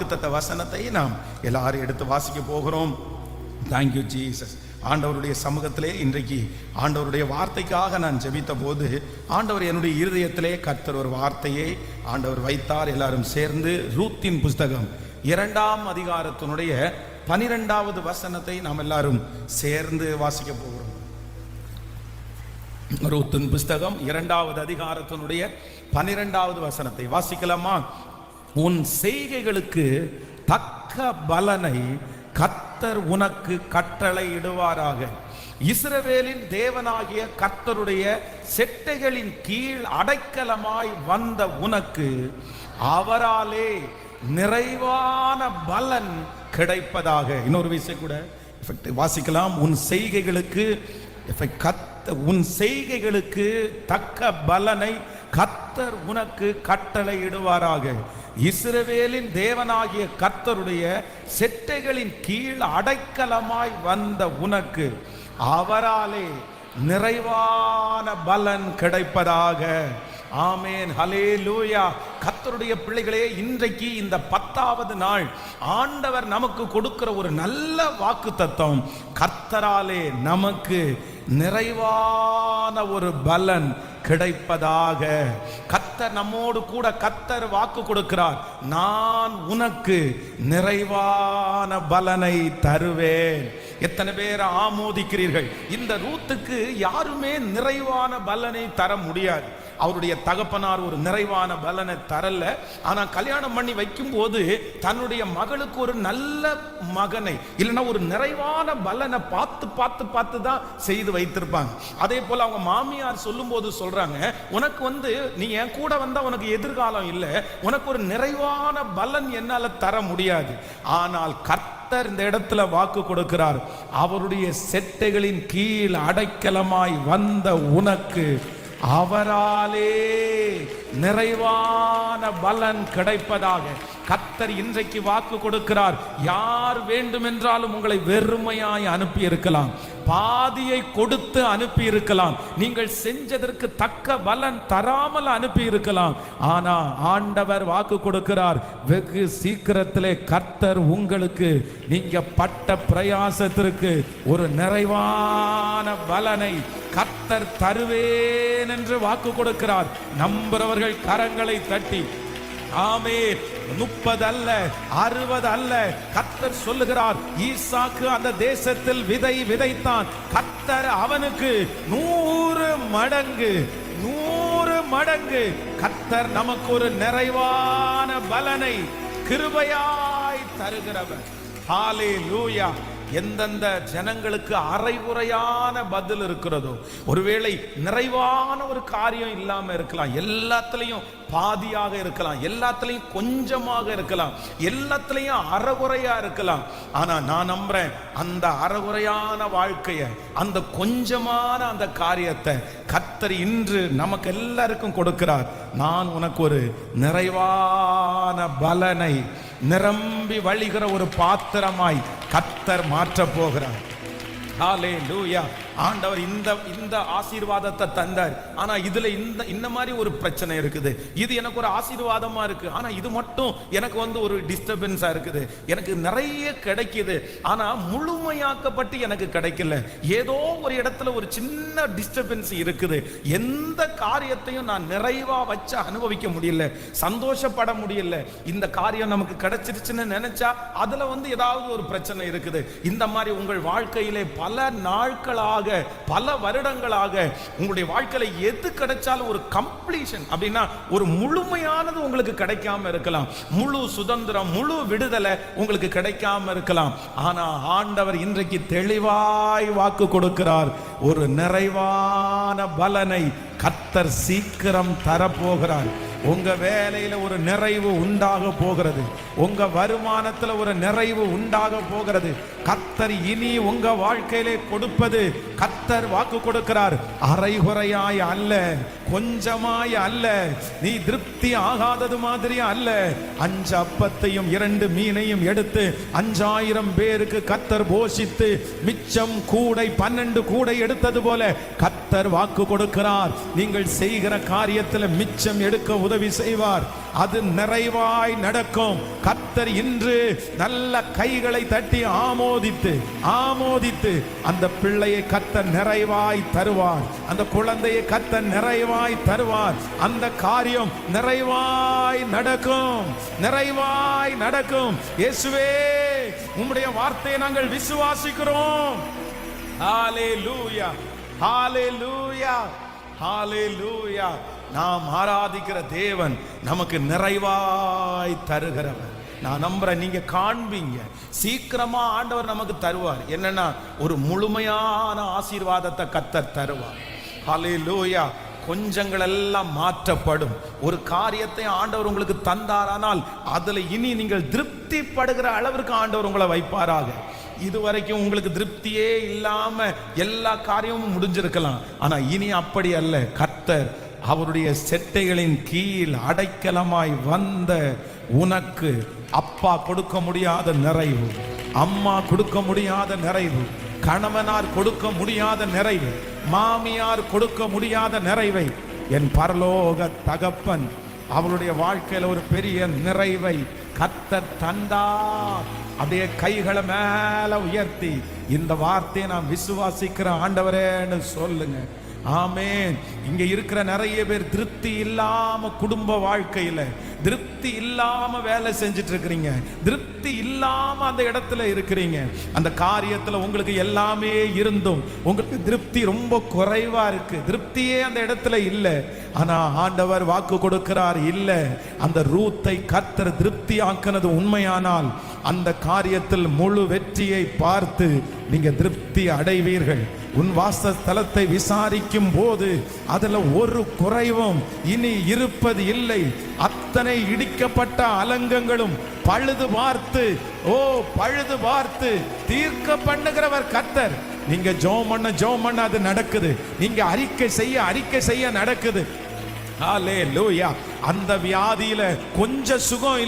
வாக்குத்தத்த வசனத்தை நாம் எல்லாரும் எடுத்து வாசிக்க போகிறோம். Thank you Jesus. ஆண்டவருடைய சமூகத்திலே இன்றைக்கு ஆண்டவருடைய வார்த்தைக்காக நான் ஜெபித்த போது ஆண்டவர் என்னுடைய இருதயத்திலே கர்த்தர் ஒரு வார்த்தையை ஆண்டவர் வைத்தார். எல்லாரும் சேர்ந்து ரூத்தின் புஸ்தகம் 2ஆம் அதிகாரத்தினுடைய 12வது வசனத்தை நாம் எல்லாரும் சேர்ந்து வாசிக்க போகிறோம். ரூத்தின் புஸ்தகம் 2வது அதிகாரத்தினுடைய 12வது வசனத்தை வாசிக்கலாமா? உன் செய்கைகளுக்கு தக்க பலனை கர்த்தர் உனக்கு கட்டளை இடுவாராக. இஸ்ரவேலின் தேவனாகிய கர்த்தருடைய செட்டைகளின் கீழ் அடைக்கலமாய் வந்த உனக்கு அவராலே நிறைவான பலன் கிடைப்பதாக. இன்னொரு விஷயம் கூட வாசிக்கலாம். உன் செய்கைகளுக்கு தக்க பலனை கர்த்தர் உனக்கு கட்டளை இடுவாராக. இஸ்ரவேலின் தேவனாகிய கர்த்தருடைய செட்டைகளின் கீழ் அடைக்கலமாய் வந்த உனக்கு அவராலே நிறைவான பலன் கிடைப்பதாக. ஆமேன், ஹல்லேலூயா. கர்த்தருடைய பிள்ளைகளே, இன்றைக்கு இந்த 10வது நாள் ஆண்டவர் நமக்கு கொடுக்கிற ஒரு நல்ல வாக்குத்தத்தம், கர்த்தராலே நமக்கு நிறைவான ஒரு பலன் கிடைப்பதாக. கர்த்தர் நம்மோடு கூட கர்த்தர் வாக்கு கொடுக்கிறார். நான் உனக்கு நிறைவான பலனை தருவேன். எத்தனை பேர் ஆமோதிக்கிறீர்கள்? இந்த ரூத்துக்கு யாருமே நிறைவான பலனை தர முடியாது. அவருடைய தகப்பனார் ஒரு நிறைவான பலனை தரல. ஆனா கல்யாணம் பண்ணி வைக்கும் போது தன்னுடைய மகளுக்கு ஒரு நல்ல மகனை இல்லைன்னா ஒரு நிறைவான பலனை பார்த்து தான் செய்து வைத்திருப்பாங்க. அதே போல அவங்க மாமியார் சொல்லும் போது சொல்றாங்க, உனக்கு நீ என் கூட வந்தா உனக்கு எதிர்காலம் இல்லை, உனக்கு ஒரு நிறைவான பலன் என்னால தர முடியாது. ஆனால் கர்த்தர் இந்த இடத்துல வாக்கு கொடுக்கிறார். அவருடைய செட்டைகளின் கீழ் அடைக்கலமாய் வந்த உனக்கு அவராலே நிறைவான பலன் கிடைப்பதாக. கர்த்தர் இன்றைக்கு வாக்கு கொடுக்கிறார். யார் வேண்டுமென்றாலும் உங்களை வெறுமையாய் அனுப்பி இருக்கலாம், பாதியை கொடுத்து அனுப்பி இருக்கலாம், நீங்கள் செஞ்சதற்கு தக்க பலன் தராமல் அனுப்பி இருக்கலாம். ஆனா ஆண்டவர் வாக்கு கொடுக்கிறார், வெகு சீக்கிரத்திலே கர்த்தர் உங்களுக்கு நீங்க பட்ட பிரயாசத்திற்கு ஒரு நிறைவான பலனை கர்த்தர் தருவேன் என்று வாக்கு கொடுக்கிறார். நம்புறவர்கள் கரங்களை தட்டி ஆமென். 30 அல்ல 60 அல்ல, கர்த்தர் சொல்லுகிறார், ஈசாக்கு அந்த தேசத்தில் விதை விதைத்தான். கர்த்தர் அவனுக்கு 100 மடங்கு கர்த்தர் நமக்கு ஒரு நிறைவான பலனை கிருபையாய் தருகிறவர். ஹல்லேலூயா. எந்தெந்த ஜனங்களுக்கு அரைகுறையான பதில் இருக்கிறதோ, ஒருவேளை நிறைவான ஒரு காரியம் இல்லாம இருக்கலாம், எல்லாத்திலையும் பாதியாக இருக்கலாம், எல்லாத்திலையும் கொஞ்சமாக இருக்கலாம், எல்லாத்திலையும் அறகுறையா இருக்கலாம். ஆனா நான் நம்புறேன், அந்த அறகுறையான வாழ்க்கைய, அந்த கொஞ்சமான அந்த காரியத்தை கர்த்தர் இன்று நமக்கு எல்லாருக்கும் கொடுக்கிறார். நான் உனக்கு ஒரு நிறைவான பலனை நிரம்பி வழிகிற ஒரு பாத்திரமாய் கர்த்தர் மாற்ற போகிறார். ஹல்லேலூயா. ஆண்டவர் இந்த ஆசீர்வாதத்தை தந்தார். ஆனா இதுல இந்த மாதிரி ஒரு பிரச்சனை இருக்குது. இது எனக்கு ஒரு ஆசீர்வாதமா இருக்கு, ஆனா இது மட்டும் எனக்கு ஒரு டிஸ்டர்பன்ஸா இருக்குது. எனக்கு நிறைய கிடைக்குது, ஆனா முழுமையாக்கப்பட்டு எனக்கு கிடைக்கல. ஏதோ ஒரு இடத்துல ஒரு சின்ன டிஸ்டர்பன்ஸ் இருக்குது. எந்த காரியத்தையும் நான் நிறைவா வச்சு அனுபவிக்க முடியல, சந்தோஷப்பட முடியல. இந்த காரியம் நமக்கு கிடைச்சிருச்சுன்னு நினைச்சா அதுல ஏதாவது ஒரு பிரச்சனை இருக்குது. இந்த மாதிரி உங்கள் வாழ்க்கையிலே பல நாட்களாக, பல வருடங்களாக உங்களுடைய வாழ்க்கையில எது கிடைச்சாலும் ஒரு கம்ப்ளீஷன் அப்படின்னா ஒரு முழுமையானது உங்களுக்கு கிடைக்காம இருக்கலாம். முழு சுதந்திரம், முழு விடுதலை உங்களுக்கு கிடைக்காம இருக்கலாம். ஆனா ஆண்டவர் இன்றைக்கு தெளிவாய் வாக்கு கொடுக்கிறார். ஒரு நிறைவான பலனை கர்த்தர் சீக்கிரம் தரப்போகிறார். உங்க வேலையில ஒரு நிறைவு உண்டாக போகிறது, உங்க வருமானத்துல ஒரு நிறைவு உண்டாக போகிறது. கர்த்தர் இனி உங்க வாழ்க்கையிலே கொடுப்பது, கர்த்தர் வாக்கு கொடுக்கிறார், அரைகுறையாய் அல்ல, கொஞ்சமாய் அல்ல, நீ திருப்தி ஆகாதது மாதிரி அல்ல. 5 அப்பத்தையும் 2 மீனையும் எடுத்து 5000 பேருக்கு கர்த்தர் போஷித்து மிச்சம் கூடை 12 கூடை எடுத்தது போல கர்த்தர் வாக்கு கொடுக்கிறார். நீங்கள் செய்கிற காரியத்தில் மிச்சம் எடுக்க உதவி செய்வார். அது நிறைவாய் நடக்கும். கர்த்தர் இன்று நல்ல கைகளை தட்டி ஆமோதித்து அந்த பிள்ளையை கர்த்தர் நிறைவாய் தருவார். அந்த குழந்தையை கர்த்தர் நிறைவாய் தருவார். அந்த காரியம் நிறைவாய் நடக்கும். இயேசுவே, உம்முடைய வார்த்தையை நாங்கள் விசுவாசிக்கிறோம். ஹalleluya, ஹalleluya, ஹalleluya. நாம் ஆராதிக்கிற தேவன் நமக்கு நிறைவாய் தருகிறவர். நான் நம்புறேன், நீங்க காண்பீங்க, சீக்கிரமா ஆண்டவர் நமக்கு தருவார். என்னன்னா, ஒரு முழுமையான ஆசீர்வாதத்தை கர்த்தர் தருவார். ஹalleluya. கொஞ்சங்கள் எல்லாம் மாற்றப்படும். ஒரு காரியத்தை ஆண்டவர் உங்களுக்கு தந்தாரானால் அதுல இனி நீங்கள் திருப்திப்படுகிற அளவிற்கு ஆண்டவர் உங்களை வைப்பாராக. இதுவரைக்கும் உங்களுக்கு திருப்தியே இல்லாம எல்லா காரியமும் முடிஞ்சிருக்கலாம். ஆனா இனி அப்படி அல்ல. கர்த்தர் அவருடைய செட்டைகளின் கீழ் அடைக்கலமாய் வந்த உனக்கு அப்பா கொடுக்க முடியாத நிறைவு, அம்மா கொடுக்க முடியாத நிறைவு, கணவனார் கொடுக்க முடியாத நிறைவு, மாமியார் கொடுக்க முடியாத நிறைவை என் பரலோக தகப்பன் அவளுடைய வாழ்க்கையில ஒரு பெரிய நிறைவை கர்த்தர் தந்தார். அப்படியே கைகளை மேல உயர்த்தி இந்த வார்த்தையை நான் விசுவாசிக்கிற ஆண்டவரேன்னு சொல்லுங்க. ஆமென். இங்க இருக்கிற நிறைய பேர் திருப்தி இல்லாம குடும்ப வாழ்க்கையில, திருப்தி இல்லாம வேலை செஞ்சுட்டு இருக்கிறீங்க, திருப்தி இல்லாம அந்த இடத்துல இருக்கிறீங்க. அந்த காரியத்துல உங்களுக்கு எல்லாமே இருந்தும் உங்களுக்கு திருப்தி ரொம்ப குறைவா இருக்கு, திருப்தியே அந்த இடத்துல இல்ல. ஆனா ஆண்டவர் வாக்கு கொடுக்கிறார், இல்ல, அந்த ரூத்தை கர்த்தர் திருப்தி ஆக்கினது உண்மையானால் அந்த காரியத்தில் முழு வெற்றியை பார்த்து நீங்க திருப்தி அடைவீர்கள். உன் வாசஸ்தலத்தை விசாரிக்கும் போது அதுல ஒரு குறைவும் இனி இருப்பது இல்லை. அத்தனை இடிக்கப்பட்ட அலங்கங்களும் பழுது பார்த்து தீர்க்க பண்ணுகிறவர் கர்த்தர். நீங்க ஜெபம் பண்ண அது நடக்குது. நீங்க அறிக்கை செய்ய நடக்குது. ஹalleluya. அந்த வியாதியில கொஞ்சம் சுகம்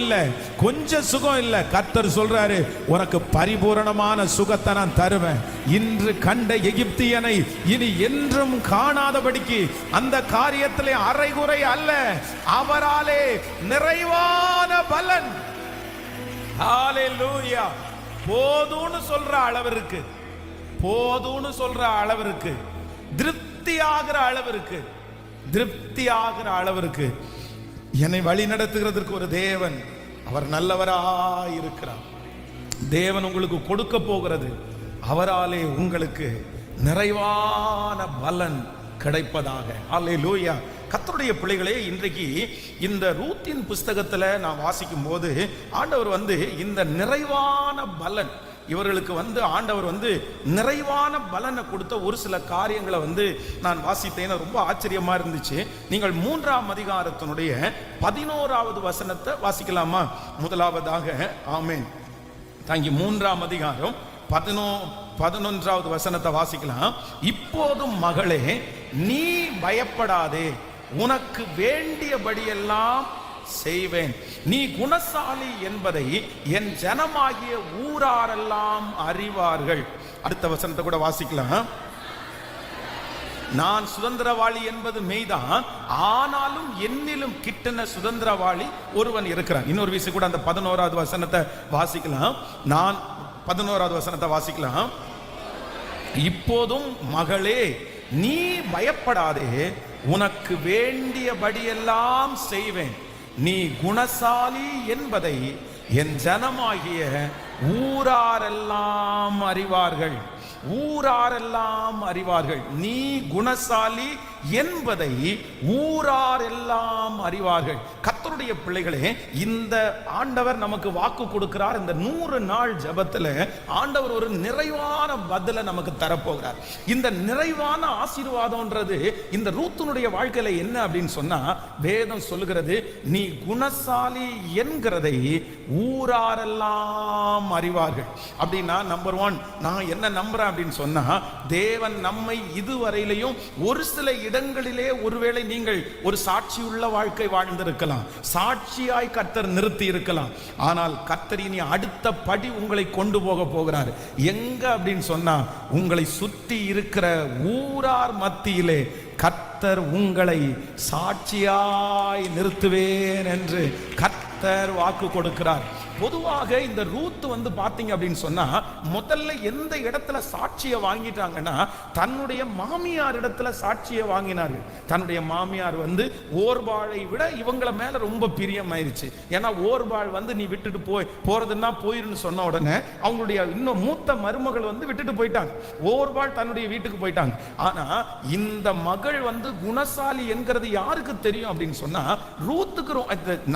இல்ல. கர்த்தர் சொல்றாரு, உனக்கு பரிபூரணமான சுகத்தை நான் தருவேன். இன்று கண்ட எகிப்தியனை இனி என்றும் காணாதபடிக்கு அந்த காரியத்திலே அரைகுறை அல்ல, அவராலே நிறைவான பலன். ஹalleluya. போதும்னு சொல்ற அளவிற்கு திருப்தியாகிற அளவிற்கு என்னை வழி நடத்துகிறதற்கு ஒரு தேவன், அவர் நல்லவராய் இருக்கிறார். தேவன் உங்களுக்கு கொடுக்க போகிறது, அவராலே உங்களுக்கு நிறைவான பலன் கிடைப்பதாக. ஹல்லேலூயா. கர்த்தருடைய பிள்ளைகளே, இன்றைக்கு இந்த ரூத்தின் புஸ்தகத்துல நான் வாசிக்கும் போது ஆண்டவர் இந்த நிறைவான பலன் இவர்களுக்கு ஆண்டவர் நிறைவான பலனை கொடுத்த ஒரு சில காரியங்களை நான் வாசித்தேன். ரொம்ப ஆச்சரியமா இருந்துச்சு. நீங்கள் 3ஆம் அதிகாரத்தினுடைய 11வது வசனத்தை வாசிக்கலாமா? முதலாவதாக. ஆமென். தாங்கி 3ஆம் அதிகாரம் 11வது வசனத்தை வாசிக்கலாம். இப்போதும் மகளே, நீ பயப்படாதே, உனக்கு வேண்டியபடியெல்லாம் செய்வேன். நீ குணசாலி என்பதை என் ஜனமாகிய ஊராரெல்லாம் அறிவார்கள். அடுத்த வசனத்தை கூட வாசிக்கலாம். நான் சுதந்திரவாளி என்பது மெய்தான், ஆனாலும் என்னிலும் கிட்டன சுதந்திரவாளி ஒருவன் இருக்கிறான். இன்னொரு விஷயம் கூட அந்த 11வது வசனத்தை வாசிக்கலாம். நான் 11வது வசனத்தை வாசிக்கலாம். இப்போதும் மகளே, நீ பயப்படாதே, உனக்கு வேண்டியபடியெல்லாம் செய்வேன். நீ குணசாலி என்பதை என் ஜனமாகிய ஊராரெல்லாம் அறிவார்கள். நீ குணசாலி என்பதை ஊராரெல்லாம் அறிவார்கள். கர்த்தருடைய பிள்ளைகளே, இந்த ஆண்டவர் நமக்கு வாக்கு கொடுக்கிறார். இந்த 100 நாள் ஜெபத்துல ஆண்டவர் ஒரு நிறைவான பதிலை நமக்கு தரப்போகிறார். இந்த நிறைவான ஆசீர்வாதம்ன்றது இந்த ரூத்துனுடைய வாழ்க்கையில என்ன அப்படின்னு சொன்னா, வேதம் சொல்லுகிறது, நீ குணசாலி என்கிறதை ஊராரெல்லாம் அறிவார்கள். அப்படின்னா நம்பர் 1 நான் என்ன நம்புறேன் அப்படின்னு சொன்னா, தேவன் நம்மை இதுவரையிலையும் ஒரு சில இடங்களிலே ஒருவேளை நீங்கள் ஒரு சாட்சியுள்ள வாழ்க்கை வாழ்ந்திருக்கலாம், சாட்சியாய் கர்த்தர் நிறுத்தி இருக்கலாம். ஆனால் கர்த்தர் இனி அடுத்த படி உங்களை கொண்டு போக போகிறார். எங்க அப்படின்னு சொன்னா, உங்களை சுற்றி இருக்கிற ஊரார் மத்தியிலே கர்த்தர் உங்களை சாட்சியாய் நிறுத்துவேன் என்று கர்த்தர் வாக்கு கொடுக்கிறார். பொதுவாக இந்த ரூத் பாத்தீங்க அப்படின்னு சொன்னா, முதல்ல எந்த இடத்துல சாட்சியை வாங்கிட்டாங்கன்னா, தன்னுடைய மாமியார் இடத்துல சாட்சியை வாங்கினார்கள். தன்னுடைய மாமியார் ஓர்பாளை விட இவங்கள மேல ரொம்ப பிரியமாயிருச்சு. ஏன்னா ஓர்பாள் நீ விட்டுட்டு போறதுன்னா போயிருன்னு சொன்ன உடனே அவங்களுடைய இன்னும் மூத்த மருமகள் விட்டுட்டு போயிட்டாங்க. ஓர்பாள் தன்னுடைய வீட்டுக்கு போயிட்டாங்க. ஆனா இந்த மகள் குணசாலி என்கிறது யாருக்கு தெரியும் அப்படின்னு சொன்னா, ரூத்துக்கு,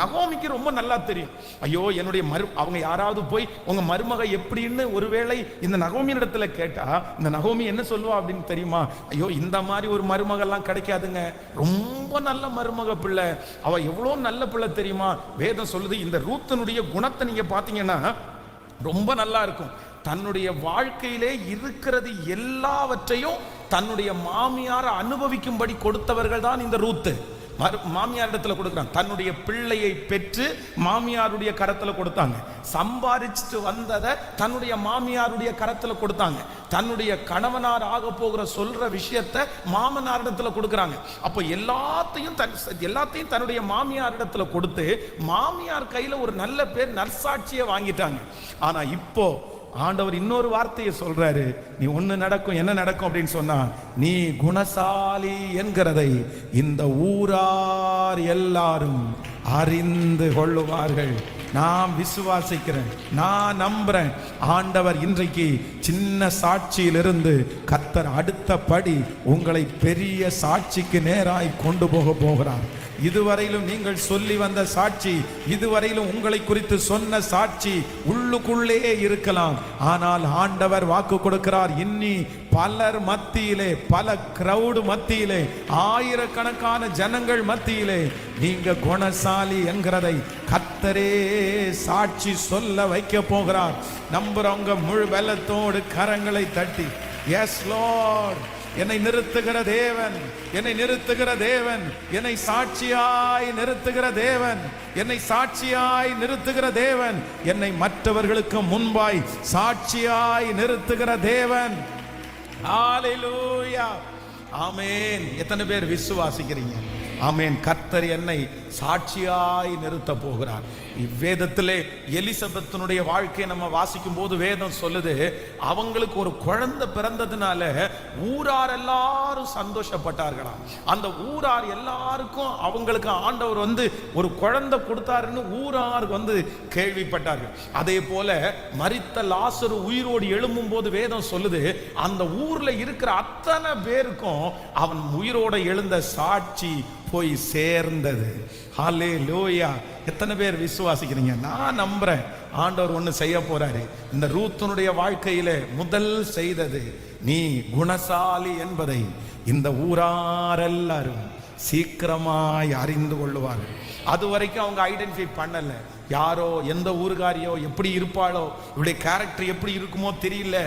நகோமிக்கு ரொம்ப நல்லா தெரியும். ஐயோ, என்னுடைய அவங்க யாராவது போய் உங்க மருமக எப்படின்னு ஒருவேளை இந்த நகோமியின் இடத்துல கேட்டா, இந்த நகோமி என்ன சொல்லுவா அப்படின்னு தெரியுமா? ஐயோ, இந்த மாதிரி ஒரு மருமகெல்லாம் கிடைக்காதுங்க, ரொம்ப நல்ல மருமக பிள்ளை, அவ எவ்வளவு நல்ல பிள்ளை தெரியுமா. வேதம் சொல்லுது, இந்த ரூத்தினுடைய குணத்தை நீங்க பாத்தீங்கன்னா ரொம்ப நல்லா இருக்கும். தன்னுடைய வாழ்க்கையிலே இருக்கிறது எல்லாவற்றையும் தன்னுடைய மாமியாரை அனுபவிக்கும்படி கொடுத்தவர்கள் தான் இந்த ரூத்து. மாமியார் இடத்துல கொடுக்குறாங்க. தன்னுடைய பிள்ளையை பெற்று மாமியாருடைய கரத்துல கொடுத்தாங்க. சம்பாதிச்சுட்டு வந்ததை தன்னுடைய மாமியாருடைய கரத்துல கொடுத்தாங்க. தன்னுடைய கணவனார் ஆக போகிற சொல்ற விஷயத்தை மாமனார் இடத்துல கொடுக்குறாங்க. அப்போ எல்லாத்தையும் தன்னுடைய மாமியார் இடத்துல கொடுத்து மாமியார் கையில ஒரு நல்ல பேர், நற்சாட்சியை வாங்கிட்டாங்க. ஆனா இப்போ ஆண்டவர் இன்னொரு வார்த்தையை சொல்றாரு, நீ ஒண்ணு நடக்கும். என்ன நடக்கும் அப்படின்னு சொன்னா, நீ குணசாலி என்கிறதை இந்த ஊரார் எல்லாரும் அறிந்து கொள்ளுவார்கள். நான் விசுவாசிக்கிறேன், நான் நம்புறேன். ஆண்டவர் இன்றைக்கு சின்ன சாட்சியிலிருந்து கர்த்தர் அடுத்த படி உங்களை பெரிய சாட்சிக்கு நேராய் கொண்டு போகிறார். இதுவரையிலும் நீங்கள் சொல்லி வந்த சாட்சி, இதுவரையிலும் உங்களை குறித்து சொன்ன சாட்சி உள்ளுக்குள்ளே இருக்கலாம். ஆனால் ஆண்டவர் வாக்கு கொடுக்கிறார், இன்னி பலர் மத்தியிலே, பல கிரவுடு மத்தியிலே, ஆயிரக்கணக்கான ஜனங்கள் மத்தியிலே நீங்க குணசாலி என்கிறதை கர்த்தரே சாட்சி சொல்ல வைக்க போகிறார். நம்புறவங்க முழு வெள்ளத்தோடு கரங்களை தட்டி, எஸ் லார்ட், என்னை நிறுத்துகிற தேவன், என்னை நிறுத்துகிற தேவன், என்னை சாட்சியாய் நிறுத்துகிற தேவன், என்னை சாட்சியாய் நிறுத்துகிற தேவன், என்னை மற்றவர்களுக்கு முன்பாய் சாட்சியாய் நிறுத்துகிற தேவன். ஹல்லேலூயா, ஆமென். எத்தனை பேர் விசுவாசிக்கிறீங்க? ஆமென். கர்த்தர் என்னை சாட்சியாய் நிறுத்த போகிறார். இவ்வேதத்திலே எலிசபெத்தினுடைய வாழ்க்கையை நம்ம வாசிக்கும் போது வேதம் சொல்லுது, அவங்களுக்கு ஒரு குழந்தை பிறந்ததுனால ஊரார் எல்லாரும் சந்தோஷப்பட்டார்களாம். அந்த ஊரார் எல்லாருக்கும் அவங்களுக்கு ஆண்டவர் ஒரு குழந்தை கொடுத்தாருன்னு ஊரார் கேள்விப்பட்டார்கள். அதே போல மரித்த லாசரு உயிரோடு எழும்பும் போது வேதம் சொல்லுது, அந்த ஊர்ல இருக்கிற அத்தனை பேருக்கும் அவன் உயிரோட எழுந்த சாட்சி போய் சேர்ந்தது. ஹல்லேலூயா. எத்தனை பேர் விசுவாசிக்கிறீங்க? நான் நம்புறேன் ஆண்டவர் ஒண்ணு செய்ய போறாரு. இந்த ரூத்தினுடைய வாழ்க்கையில முதல் செய்தது, நீ குணசாலி என்பதை இந்த ஊராரெல்லாரும் சீக்கிரமாய் அறிந்து கொள்ளுவார்கள். அது வரைக்கும் அவங்க ஐடென்டிஃபை பண்ணல. யாரோ, எந்த ஊருகாரியோ, எப்படி இருப்பாளோ, இவருடைய கேரக்டர் எப்படி இருக்குமோ தெரியல.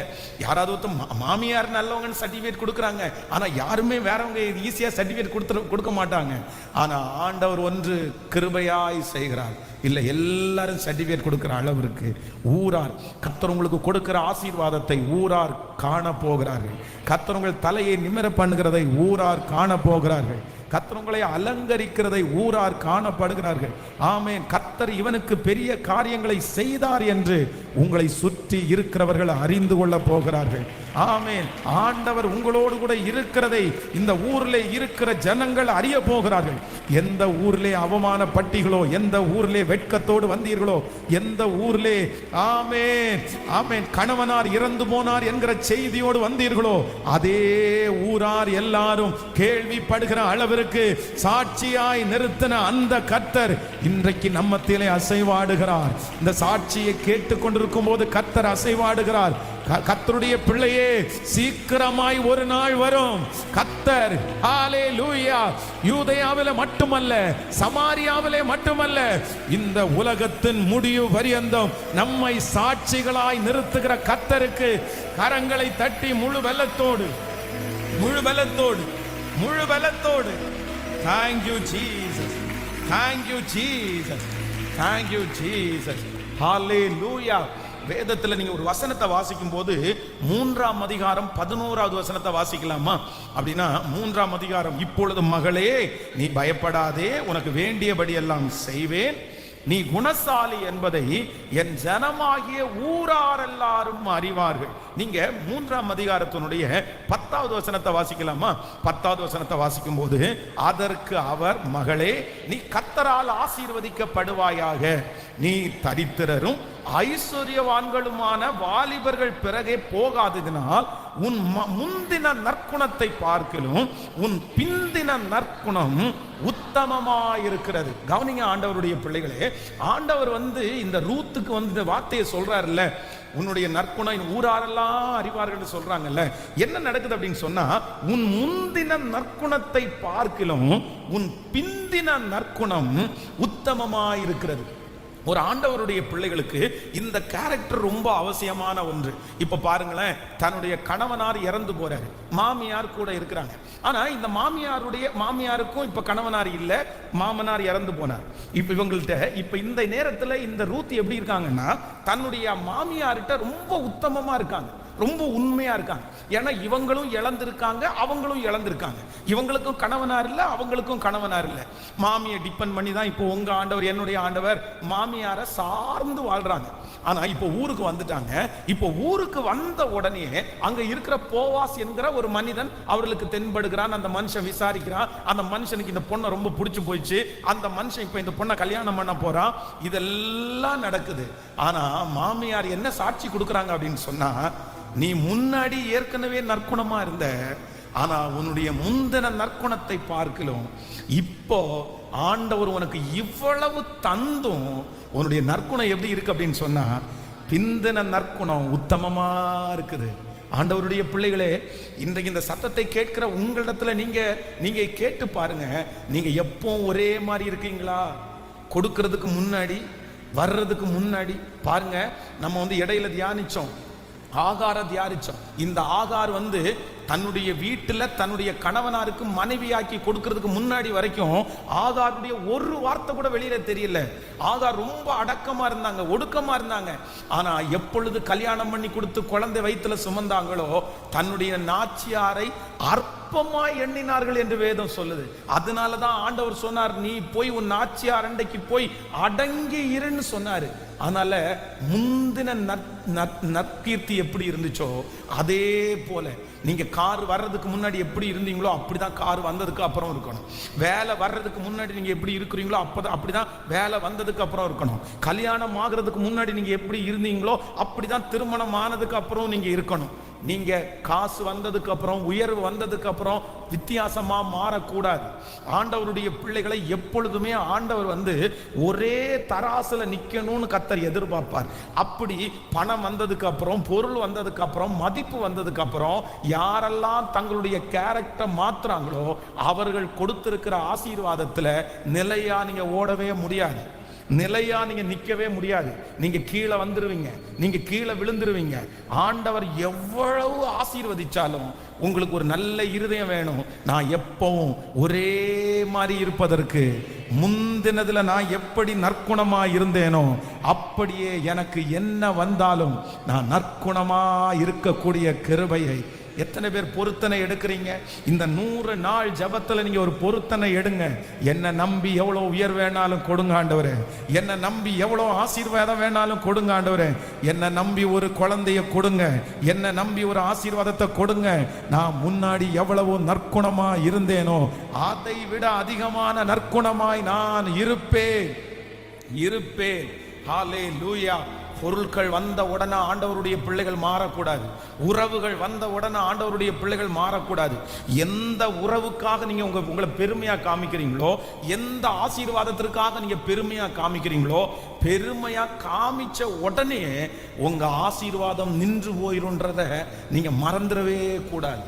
யாராவது மாமியார் நல்லவங்கன்னு சர்டிஃபிகேட் கொடுக்குறாங்க, ஆனா யாருமே வேறவங்க ஈஸியா சர்டிஃபிகேட் கொடுக்க மாட்டாங்க. ஆனா ஆண்டவர் ஒன்று கிருபையாய் செய்கிறார். இல்ல, எல்லாரும் சர்டிஃபிகேட் கொடுக்கிற அளவிற்கு ஊரார் கர்த்தர் உங்களுக்கு கொடுக்கிற ஆசீர்வாதத்தை ஊரார் காண போகிறார்கள். கர்த்தர் உங்கள் தலையை நிமிர பண்ணுகிறதை ஊரார் காண போகிறார்கள். கர்த்தர் உங்களை அலங்கரிக்கிறதை ஊரார் காணப்படுகிறார்கள். ஆமென். கர்த்தர் இவனுக்கு பெரிய காரியங்களை செய்தார் என்று உங்களை சுற்றி இருக்கிறவர்கள் அறிந்து கொள்ள போகிறார்கள். ஆமென். ஆண்டவர் உங்களோடு கூட இருக்கிறதை இந்த ஊரிலே இருக்கிற ஜனங்கள் அறிய போகிறார்கள். எந்த ஊரிலே அவமானப்பட்டீர்களோ, எந்த ஊரிலே வெட்கத்தோடு வந்தீர்களோ, எந்த ஊரிலே ஆமென் ஆமென் கணவனார் இறந்து போனார் என்கிற செய்தியோடு வந்தீர்களோ, அதே ஊரார் எல்லாரும் கேள்விப்படுகிற அளவிற்கு சாட்சியாய் நிறுத்தின அந்த கர்த்தர் இன்றைக்கு நம்மத்திலே அசைவாடுகிறார். இந்த சாட்சியை கேட்டுக்கொண்டிருக்கும் போது கர்த்தர் அசைவாடுகிறார். கர்த்தருடைய பிள்ளையே, சீக்கிரமாய் ஒரு நாள் வரும். கர்த்தர் ஹalleluya யூதேயாவிலே மட்டுமல்ல, சமாரியாவிலே மட்டுமல்ல, இந்த உலகத்தின் முடிவு பரியந்தம் நம்மை சாட்சிகளாய் நிறுத்துகிற கர்த்தருக்கு கரங்களை தட்டி முழு பலத்தோடு thank you Jesus, thank you Jesus, thank you Jesus, hallelujah. வேதத்தில் நீங்க ஒரு வசனத்தை வாசிக்கும் போது 3ஆம் அதிகாரம் 11வது வசனத்தை வாசிக்கலாமா? அப்படின்னா 3ஆம் அதிகாரம், இப்பொழுது மகளே நீ பயப்படாதே, உனக்கு வேண்டியபடி எல்லாம் செய்வேன், நீ குணசாலி என்பதை என் ஜனமாகிய ஊரார் எல்லாரும் அறிவார்கள். நீங்க 3ஆம் அதிகாரத்தினுடைய 10வது வசனத்தை வாசிக்கலாமா? 10வது வசனத்தை வாசிக்கும் போது, அதற்கு அவர், மகளே நீ கர்த்தரால் ஆசீர்வதிக்கப்படுவாயாக, நீ தரித்திரரும் ஐஸ்வர்யவான்களுமான வாலிபர்கள் பிறகே போகாததினால் உன் முந்தின நற்குணத்தை பார்க்கலும் உன் பிந்தின நற்குணம் உத்தமமாயிருக்கிறது. கவனிங்க ஆண்டவருடைய பிள்ளைகளே, ஆண்டவர் இந்த ரூத்துக்கு இந்த வார்த்தையை சொல்றாருல்ல, உன்னுடைய நற்குணம் ஊராரெல்லாம் அறிவார்கள் சொல்றாங்கல்ல. என்ன நடக்குது அப்படின்னு சொன்னா, உன் முந்தின நற்குணத்தை பார்க்கலும் உன் பிந்தின நற்குணம் உத்தமமாயிருக்கிறது. ஒரு ஆண்டவருடைய பிள்ளைகளுக்கு இந்த கேரக்டர் ரொம்ப அவசியமான ஒன்று. இப்ப பாருங்களேன், தன்னுடைய கணவனார் இறந்து போறாரு, மாமியார் கூட இருக்கிறாங்க. ஆனா இந்த மாமியாருக்கும் இப்ப கணவனார் இல்ல, மாமனார் இறந்து போனார். இப்ப இவங்கள்ட்ட இப்ப இந்த நேரத்துல இந்த ரூத் எப்படி இருக்காங்கன்னா, தன்னுடைய மாமியார்கிட்ட ரொம்ப உத்தமமா இருக்காங்க, ரொம்ப உண்மையா இருக்காங்க. ஏன்னா இவங்களும் இழந்திருக்காங்க, அவங்களும் இழந்திருக்காங்க. இவங்களுக்கும் கணவனார் இல்ல, அவங்களுக்கும் கணவனார் இல்ல. மாமியை டிபெண்ட் பண்ணி தான் இப்போ உங்க ஆண்டவர், என்னுடைய ஆண்டவர் மாமியார சார்ந்து வாழ்றாங்க. ஆனா இப்போ ஊருக்கு வந்துட்டாங்க. இப்போ ஊருக்கு வந்த உடனே அங்க இருக்கிற போவாஸ் என்கிற ஒரு மனிதன் அவர்களுக்கு தென்படுகிறான். அந்த மனுஷன் விசாரிக்கிறான். அந்த மனுஷனுக்கு இந்த பொண்ணை ரொம்ப பிடிச்சு போயிடுச்சு. அந்த மனுஷன் இப்ப இந்த பொண்ணை கல்யாணம் பண்ண போறான். இதெல்லாம் நடக்குது. ஆனா மாமியார் என்ன சாட்சி கொடுக்கறாங்க அப்படின்னு சொன்னா, நீ முன்னாடி ஏற்கனவே நற்குணமா இருந்த, ஆனா உன்னுடைய முந்தின நற்குணத்தை பார்க்கலும் இப்போ ஆண்டவர் உனக்கு இவ்வளவு தந்தும் உன்னுடைய நற்குணம் எப்படி இருக்கு அப்படின்னு சொன்னா, பிந்தின நற்குணம் உத்தமமா இருக்குது. ஆண்டவருடைய பிள்ளைகளே, இன்றைக்கு இந்த சத்தத்தை கேட்கிற உங்களிடத்துல நீங்க கேட்டு பாருங்க, நீங்க எப்போ ஒரே மாதிரி இருக்கீங்களா? கொடுக்கிறதுக்கு முன்னாடி, வர்றதுக்கு முன்னாடி பாருங்க. நம்ம இடையில தியானிச்சோம், ஆகார தியானிச்சோம். இந்த ஆகார் தன்னுடைய வீட்டுல தன்னுடைய கணவனாருக்கு மனைவியாக்கி கொடுக்கிறதுக்கு முன்னாடி வரைக்கும் ஆகாருடைய ஒரு வார்த்தை கூட வெளியில தெரியல. ஆகார் ரொம்ப அடக்கமா இருந்தாங்க, ஒடுக்கமா இருந்தாங்க. ஆனா எப்பொழுது கல்யாணம் பண்ணி கொடுத்து குழந்தை வயிற்றுல சுமந்தாங்களோ, தன்னுடைய நாச்சியாரை அற்பமாய் எண்ணினார்கள் என்று வேதம் சொல்லுது. அதனாலதான் ஆண்டவர் சொன்னார், நீ போய் உன் நாச்சியார் அண்டைக்கு போய் அடங்கி இருன்னு சொன்னாரு. அதனால முந்தின நற்கீர்த்தி எப்படி இருந்துச்சோ அதே போல நீங்க கார் வர்றதுக்கு முன்னாடி எப்படி இருந்தீங்களோ அப்படிதான் கார் வந்ததுக்கு அப்புறம் இருக்கணும். வேலை வர்றதுக்கு முன்னாடி நீங்க எப்படி இருக்கிறீங்களோ அப்படிதான் வேலை வந்ததுக்கு அப்புறம் இருக்கணும். கல்யாணம் ஆகிறதுக்கு முன்னாடி நீங்க எப்படி இருந்தீங்களோ அப்படிதான் திருமணம் ஆனதுக்கு அப்புறம் நீங்க இருக்கணும். நீங்க காசு வந்ததுக்கு அப்புறம், உயர்வு வந்ததுக்கு அப்புறம் வித்தியாசமா மாறக்கூடாது. ஆண்டவருடைய பிள்ளைகளை எப்பொழுதுமே ஆண்டவர் ஒரே தராசுல நிக்கணும்னு கர்த்தர் எதிர்பார்ப்பார். அப்படி பணம் வந்ததுக்கு அப்புறம், பொருள் வந்ததுக்கு அப்புறம், மதிப்பு வந்ததுக்கு அப்புறம் யாரெல்லாம் தங்களுடைய கேரக்டர் மாத்துறாங்களோ அவர்கள் கொடுத்திருக்கிற ஆசீர்வாதத்துல நிலையா நீங்க ஓடவே முடியாது, நிலையா நீங்க நிக்கவே முடியாது. நீங்க கீழே வந்துருவீங்க, நீங்க கீழே விழுந்துருவீங்க. ஆண்டவர் எவ்வளவு ஆசீர்வதிச்சாலும் உங்களுக்கு ஒரு நல்ல இருதயம் வேணும். நான் எப்பவும் ஒரே மாதிரி இருப்பதற்கு, முந்தினதுல நான் எப்படி நற்குணமா இருந்தேனோ அப்படியே எனக்கு என்ன வந்தாலும் நான் நற்குணமா இருக்கக்கூடிய கிருபையை எத்தனை பேர் பொருத்தனை எடுக்கிறீங்க? இந்த 100 நாள் ஜபத்தில் நீங்க ஒரு பொருத்தனை எடுங்க. என்ன நம்பி எவ்வளோ உயர் வேணாலும் கொடுங்க ஆண்டவரே, என்ன நம்பி எவ்வளோ ஆசீர்வாதம் வேணாலும் கொடுங்க ஆண்டவரே, என்ன நம்பி ஒரு குழந்தைய கொடுங்க, என்ன நம்பி ஒரு ஆசீர்வாதத்தை கொடுங்க. நான் முன்னாடி எவ்வளவு நற்குணமா இருந்தேனோ அதை விட அதிகமான நற்குணமாய் நான் இருப்பேன். ஹல்லேலூயா. பொருட்கள் வந்த உடனே ஆண்டவருடைய பிள்ளைகள் மாறக்கூடாது. உறவுகள் வந்த உடனே ஆண்டவருடைய பிள்ளைகள் மாறக்கூடாது. எந்த உறவுக்காக நீங்க உங்களை பெருமையா காமிக்கிறீங்களோ, எந்த ஆசீர்வாதத்திற்காக நீங்க பெருமையா காமிக்கிறீங்களோ, பெருமையா காமிச்ச உடனே உங்க ஆசீர்வாதம் நின்று போயிருன்றத நீங்க மறந்துடவே கூடாது.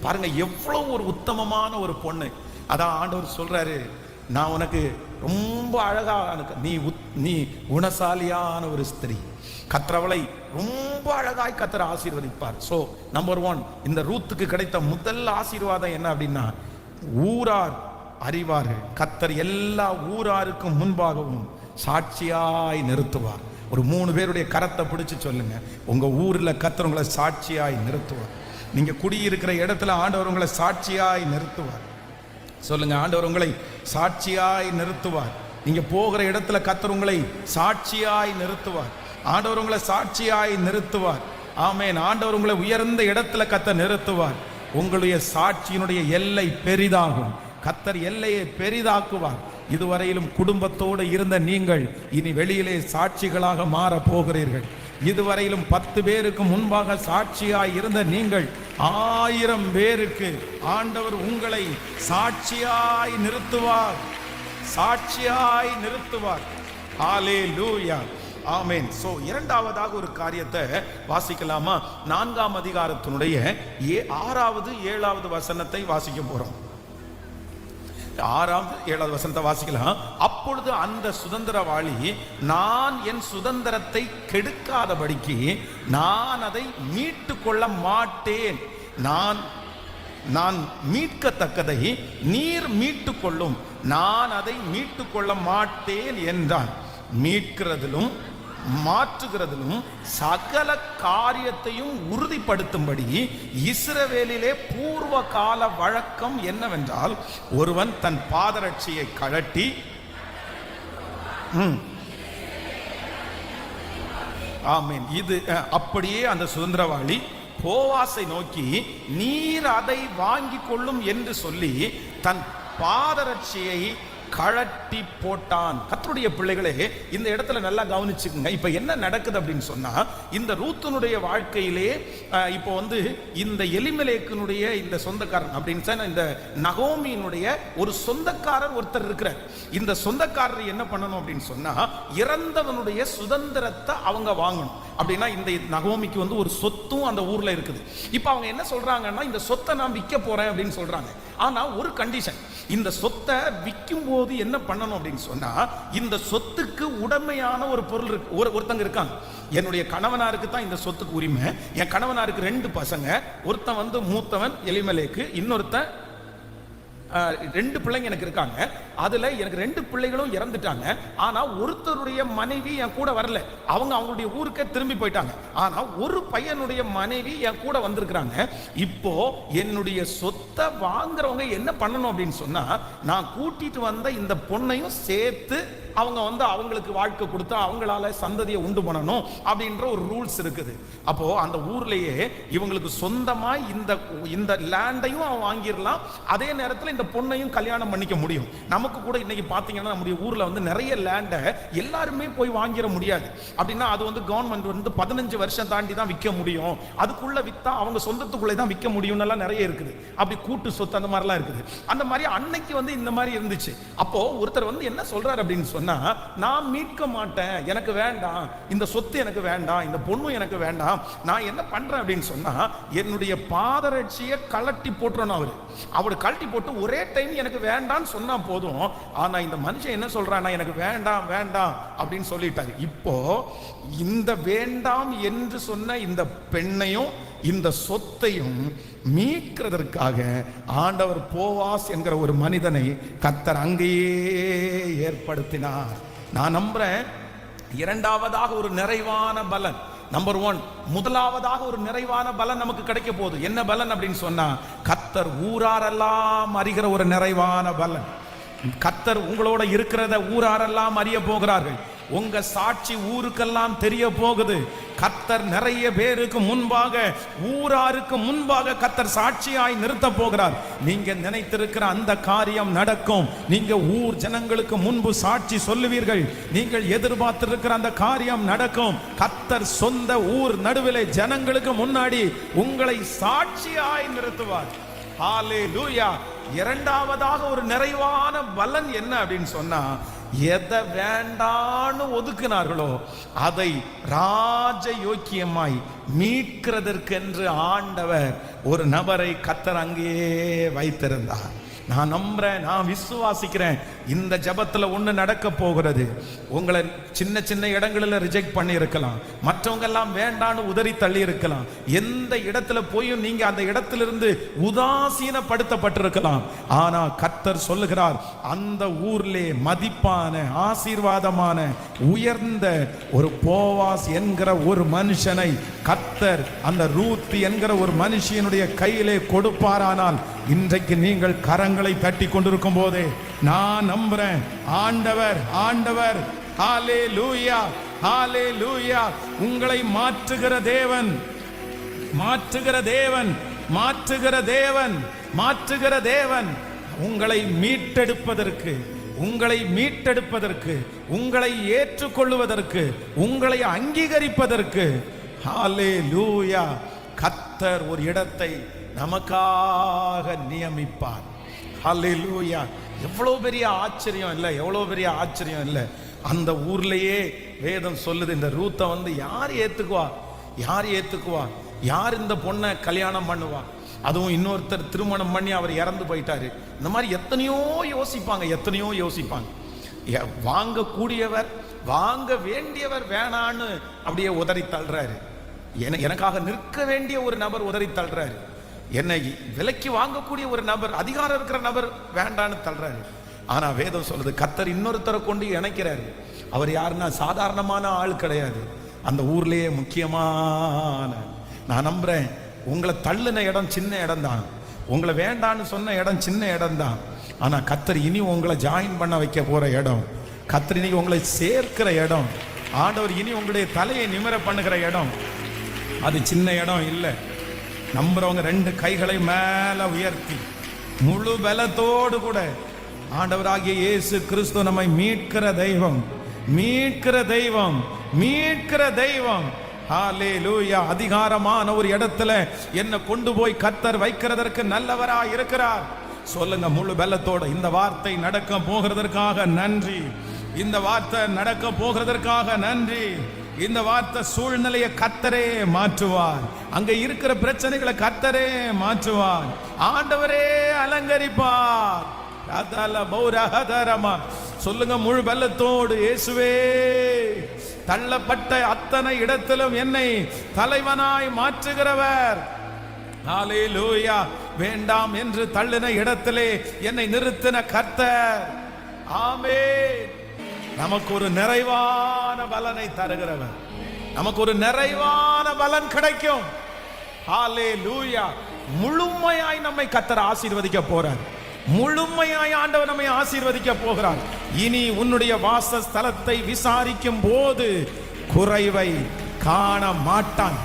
பாருங்க, எவ்வளவு ஒரு உத்தமமான ஒரு பொண்ணு. அதான் ஆண்டவர் சொல்றாரு, நான் உனக்கு ரொம்ப அழகா, நீ குணசாலியான ஒரு ஸ்திரீ. கர்த்தரவளை ரொம்ப அழகாய் கர்த்தர் ஆசீர்வதிப்பார். சோ நம்பர் 1, இந்த ரூத்துக்கு கிடைத்த முதல் ஆசீர்வாதம் என்ன அப்படின்னா, ஊரார் அறிவார்கள், கர்த்தர் எல்லா ஊராருக்கும் முன்பாகவும் சாட்சியாய் நிறுத்துவார். ஒரு 3 பேருடைய கரத்தை பிடிச்சு சொல்லுங்க, உங்க ஊர்ல கர்த்தர் உங்களை சாட்சியாய் நிறுத்துவார். நீங்க குடியிருக்கிற இடத்துல ஆண்டவர் உங்களை சாட்சியாய் நிறுத்துவார். சொல்லுங்க, ஆண்டவர் உங்களை சாட்சியாய் நிறுத்துவார். நீங்க போகிற இடத்துல கர்த்தர் உங்களை சாட்சியாய் நிறுத்துவார். ஆண்டவர் உங்களை சாட்சியாய் நிறுத்துவார். ஆமென். ஆண்டவர் உங்களை உயர்ந்த இடத்துல கர்த்தர் நிறுத்துவார். உங்களுடைய சாட்சியினுடைய எல்லை பெரிதாகும். கர்த்தர் எல்லையை பெரிதாக்குவார். இதுவரையிலும் குடும்பத்தோடு இருந்த நீங்கள் இனி வெளியிலே சாட்சிகளாக மாற போகிறீர்கள். இதுவரையிலும் 10 பேருக்கு முன்பாக சாட்சியாய் இருந்த நீங்கள் 1000 பேருக்கு ஆண்டவர் உங்களை சாட்சியாய் நிறுத்துவார். சாட்சியாய் நிறுத்துவார். ஹல்லேலூயா. ஆமென். சோ இரண்டாவதாக ஒரு காரியத்தை வாசிக்கலாமா? 4ஆம் அதிகாரத்தினுடைய 6வது 7வது வசனத்தை வாசிக்க போறோம். 6வது 7வது வசனத்தை வாசிக்கலாம். அப்பொழுது அந்த சுதந்திரவாளி, நான் என் சுதந்திரத்தை கெடுக்காதபடிக்கு நான் அதை மீட்டு கொள்ள மாட்டேன். நான் மீட்கத்தக்கதை நீர் மீட்டு கொள்ளும், நான் அதை மீட்டு கொள்ள மாட்டேன் என்றான். மீட்கிறதிலும் மாற்றுகிறதிலும் சகல காரியத்தையும் உறுதிப்படுத்தும்படி இஸ்ரவேலிலே பூர்வ கால வழக்கம் என்னவென்றால், ஒருவன் தன் பாதரட்சியை கழட்டி ஆமென். இது அப்படியே அந்த சுதந்திரவாளி போவாசை நோக்கி, நீர் அதை வாங்கி கொள்ளும் என்று சொல்லி தன் பாதரட்சியை கழட்டி போட்டான். கர்த்தருடைய பிள்ளைகளே, இந்த இடத்துல நல்லா கவனிச்சுக்குங்க. இப்ப என்ன நடக்குது அப்படின்னு சொன்னா, இந்த ரூத்துனுடைய வாழ்க்கையிலே இப்போ இந்த எலிமெலேக்கினுடைய இந்த சொந்தக்காரன் அப்படின்னு சொன்னா, இந்த நகோமியினுடைய ஒரு சொந்தக்காரர் ஒருத்தர் இருக்கிறார். இந்த சொந்தக்காரர் என்ன பண்ணணும் அப்படின்னு சொன்னா, இறந்தவனுடைய சுதந்திரத்தை அவங்க வாங்கணும். அப்படின்னா இந்த நகோமிக்கு ஒரு சொத்தும் அந்த ஊர்ல இருக்குது. இப்ப அவங்க என்ன சொல்றாங்கன்னா, இந்த சொத்தை நான் விற்க போறேன் அப்படின்னு சொல்றாங்க. ஆனா ஒரு கண்டிஷன், இந்த சொத்தை விற்கும் போது என்ன பண்ணணும் அப்படின்னு சொன்னா, இந்த சொத்துக்கு உடமையான ஒரு பொருள் ஒருத்தங்க இருக்காங்க. என்னுடைய கணவனாருக்கு தான் இந்த சொத்துக்கு உரிமை. என் கணவனாருக்கு 2 பசங்க, ஒருத்தன் மூத்தவன் எலிமெலேக்கு, இன்னொருத்தன் 2 பிள்ளைங்க எனக்கு இருக்காங்க. அதுல எனக்கு 2 பிள்ளைகளும் இறந்துட்டாங்க. ஆனா ஒருத்தருடைய மனைவி என் கூட வரல, அவங்களுடைய ஊருக்கே திரும்பி போயிட்டாங்க. ஆனா ஒரு பையனுடைய மனைவி என் கூட வந்திருக்கிறாங்க. இப்போ என்னுடைய சொத்தை வாங்குறவங்க என்ன பண்ணணும் அப்படின்னு சொன்னா, நான் கூட்டிட்டு வந்த இந்த பொண்ணையும் சேர்த்து அவங்க அவங்களுக்கு வாழ்க்கை கொடுத்தா அவங்களால சந்ததியை உண்டு பண்ணணும் அப்படின்ற ஒரு ரூல்ஸ் இருக்குது. அப்போ அந்த ஊர்லயே இவங்களுக்கு சொந்தமா இந்த லேண்டையும் அவன் வாங்கிடலாம், அதே நேரத்தில் இந்த பொண்ணையும் கல்யாணம் பண்ணிக்க முடியும். நமக்கு கூட இன்னைக்கு பாத்தீங்கன்னா நம்முடைய ஊர்ல நிறைய லேண்டை எல்லாருமே போய் வாங்கிட முடியாது. அப்படின்னா அது கவர்மெண்ட் 15 வருஷம் தாண்டி தான் விற்க முடியும், அதுக்குள்ள வித்தா அவங்க சொந்தத்துக்குள்ளே தான் விற்க முடியும் எல்லாம் நிறைய இருக்குது. அப்படி கூட்டு சொத்து அந்த மாதிரிலாம் இருக்குது. அந்த மாதிரி அன்னைக்கு இந்த மாதிரி இருந்துச்சு. அப்போ ஒருத்தர் என்ன சொல்றாரு அப்படின்னு சொன்னா, நான் மீட்க மாட்டேன், எனக்கு வேண்டாம், இந்த சொத்து எனக்கு வேண்டாம், இந்த பொண்ணு எனக்கு வேண்டாம், நான் என்ன பண்றேன் அப்படின்னு சொன்னா, என்னுடைய பாதரட்சியை கழட்டி போட்டுறணும். அவர் கழட்டி போட்டு ஒரே டைம் எனக்கு வேண்டாம்னு சொன்னா போதும். ஆனா இந்த மனுஷன் என்ன சொல்றான், எனக்கு வேண்டாம் வேண்டாம் அப்படின்னு சொல்லிட்டாரு. இப்போ இந்த வேண்டாம் என்று சொன்ன இந்த பெண்ணையும் இந்த சொத்தையும் மீட்கிறதற்காக ஆண்டவர் போவாஸ் என்கிற ஒரு மனிதனை கர்த்தர் அங்கேயே ஏற்படுத்தினார். நான் நம்புறேன், இரண்டாவதாக ஒரு நிறைவான பலன். நம்பர் 1, முதலாவதாக ஒரு நிறைவான பலன் நமக்கு கிடைக்க போகுது. என்ன பலன் அப்படின்னு சொன்னா, கர்த்தர் ஊராரெல்லாம் அறிகிற ஒரு நிறைவான பலன். கர்த்தர் உங்களோட இருக்கிறத ஊராரெல்லாம் அறிய போகிறார்கள். உங்க சாட்சி ஊருக்கெல்லாம் தெரிய போகுது. கர்த்தர் நிறைய பேருக்கு முன்பாக, ஊராருக்கு முன்பாக கர்த்தர் சாட்சியாய் நிறுத்த போகிறார். நீங்க நினைத்திருக்கிற அந்த காரியம் நடக்கும். நீங்க ஊர் ஜனங்களுக்கு முன்பு சாட்சி சொல்லுவீர்கள். நீங்கள் எதிர்பார்த்திருக்கிற அந்த காரியம் நடக்கும். கர்த்தர் சொந்த ஊர் நடுவிலே ஜனங்களுக்கு முன்னாடி உங்களை சாட்சியாய் நிறுத்துவார். ஹல்லேலூயா. இரண்டாவதாக ஒரு நிறைவான பலன் என்ன அப்படின்னு சொன்னா, எதை வேண்டான்னு ஒதுக்கினார்களோ அதை ராஜ யோக்கியமாய் மீட்கிறதற்கென்று ஆண்டவர் ஒரு நபரை கர்த்தர் அங்கேயே வைத்திருந்தார். நான் நம்புறேன், நான் விசுவாசிக்கிறேன், இந்த ஜபத்துல ஒண்ணு நடக்க போகிறது. உங்களை சின்ன சின்ன இடங்களில் ரிஜெக்ட் பண்ணி இருக்கலாம், மற்றவங்க எல்லாம் வேண்டான்னு உதறி தள்ளி இருக்கலாம். எந்த இடத்துல போயும் நீங்க அந்த இடத்திலிருந்து உதாசீனப்படுத்தப்பட்டிருக்கலாம். ஆனா கர்த்தர் சொல்லுகிறார், அந்த ஊர்லே மதிப்பான, ஆசீர்வாதமான, உயர்ந்த ஒரு போவாஸ் என்கிற ஒரு மனுஷனை கர்த்தர் அந்த ரூத் என்கிற ஒரு மனுஷியனுடைய கையிலே கொடுப்பாரானால், இன்றைக்கு நீங்கள் கரங்களை தட்டி கொண்டிருக்கும் போதே நான் நம்புறேன், ஆண்டவர் ஆண்டவர் ஹல்லேலூயா ஹல்லேலூயா உங்களை மாற்றுகிற தேவன், மாற்றுகிற தேவன், மாற்றுகிற தேவன், மாற்றுகிற தேவன், உங்களை மீட்டெடுப்பதற்கு, உங்களை மீட்டெடுப்பதற்கு, உங்களை ஏற்றுக்கொள்வதற்கு, உங்களை அங்கீகரிப்பதற்கு ஹல்லேலூயா கர்த்தர் ஒரு இடத்தை நமக்காக நியமிப்பார். ஹல்லேலூயா. எவ்வளவு பெரிய ஆச்சரியம் இல்லை, எவ்வளவு பெரிய ஆச்சரியம் இல்லை. அந்த ஊர்லயே வேதம் சொல்லுது, இந்த ரூத்தை யார் ஏத்துக்குவா, யார் ஏத்துக்குவா, யார் இந்த பொண்ணை கல்யாணம் பண்ணுவா, அதுவும் இன்னொருத்தர் திருமணம் பண்ணி அவர் இறந்து போயிட்டாரு. இந்த மாதிரி எத்தனையோ யோசிப்பாங்க, எத்தனையோ யோசிப்பாங்க. வாங்க கூடியவர், வாங்க வேண்டியவர் வேணான்னு அப்படியே உதறி தள்ளுறாரு. எனக்காக நிற்க வேண்டிய ஒரு நபர் உதறி தள்ளுறாரு. என்னை விலைக்கு வாங்கக்கூடிய ஒரு நபர், அதிகாரம் இருக்கிற நபர் வேண்டான்னு தள்ளுறாரு. ஆனா வேதம் சொல்லுது, கர்த்தர் இன்னொருத்தரை கொண்டு இணைக்கிறாரு. அவர் யாருன்னா சாதாரணமான ஆள் கிடையாது, அந்த ஊர்லயே முக்கியமான. நான் நம்புறேன், உங்களை தள்ளுன இடம் சின்ன இடம் தான், உங்களை வேண்டான்னு சொன்ன இடம் சின்ன இடம் தான். ஆனா கர்த்தர் இனி உங்களை ஜாயின் பண்ண வைக்க போற இடம், கர்த்தர் இனி உங்களை சேர்க்கிற இடம், ஆண்டவர் இனி உங்களுடைய தலையை நிமிர பண்ணுகிற இடம், அது சின்ன இடம் இல்லை. நம்புறவங்க 2 கைகளை மேல உயர்த்தி முழு பலத்தோடு கூட, ஆண்டவராகிய இயேசு கிறிஸ்து நம்மை மீட்கிற தெய்வம், மீட்கிற தெய்வம், மீட்கிற தெய்வம். ஹல்லேலூயா. அதிகாரமான ஒரு இடத்துல என்ன கொண்டு போய் கர்த்தர் வைக்கிறதற்கு நல்லவரா இருக்கிறார். சொல்லுங்க முழு பலத்தோட, இந்த வார்த்தை நடக்க போகிறதற்காக நன்றி, இந்த வார்த்தை நடக்க போகிறதற்காக நன்றி. இந்த வார்த்தை சூழ்நிலையை கர்த்தரே மாற்றுவார், அங்க இருக்கிற பிரச்சனைகளை கர்த்தரே மாற்றுவார், ஆண்டவரே அலங்கரிப்பார். சொல்லுங்க முழு பலத்தோடு, இயேசுவே தள்ளப்பட்ட அத்தனை இடத்திலும் என்னை தலைவனாய் மாற்றுகிறவர். ஹல்லேலூயா. வேண்டாம் என்று தள்ளின இடத்திலே என்னை நிறுத்தின கர்த்தர். ஆமென். நமக்கு ஒரு நிறைவான பலனை தருகிறவர், நமக்கு ஒரு நிறைவான பலன் கிடைக்கும். ஹல்லேலூயா. முழுமையாய் நம்மை கர்த்தர் ஆசீர்வதிக்க போறார், முழுமையாய் ஆண்டவர் நம்மை ஆசீர்வதிக்க போகிறார். இனி உன்னுடைய வாசஸ்தலத்தை விசாரிக்கும் போது குறைவை காண மாட்டான்.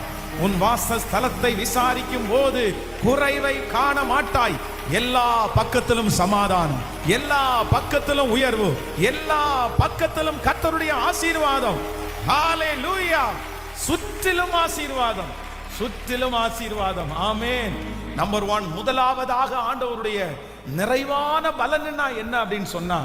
உன் வாசஸ்தலத்தை விசாரிக்கும் போது குறைவை காண மாட்டாய். எல்லா பக்கத்திலும் சமாதானம், எல்லா பக்கத்திலும் உயர்வு, எல்லா பக்கத்திலும் கர்த்தருடைய ஆசீர்வாதம். ஹல்லேலூயா. சுற்றிலும் ஆசீர்வாதம், சுற்றிலும் ஆசீர்வாதம். ஆமென். நம்பர் 1, முதலாவதாக ஆண்டவருடைய நிறைவான பலன் என்ன அப்படின்னு சொன்னா,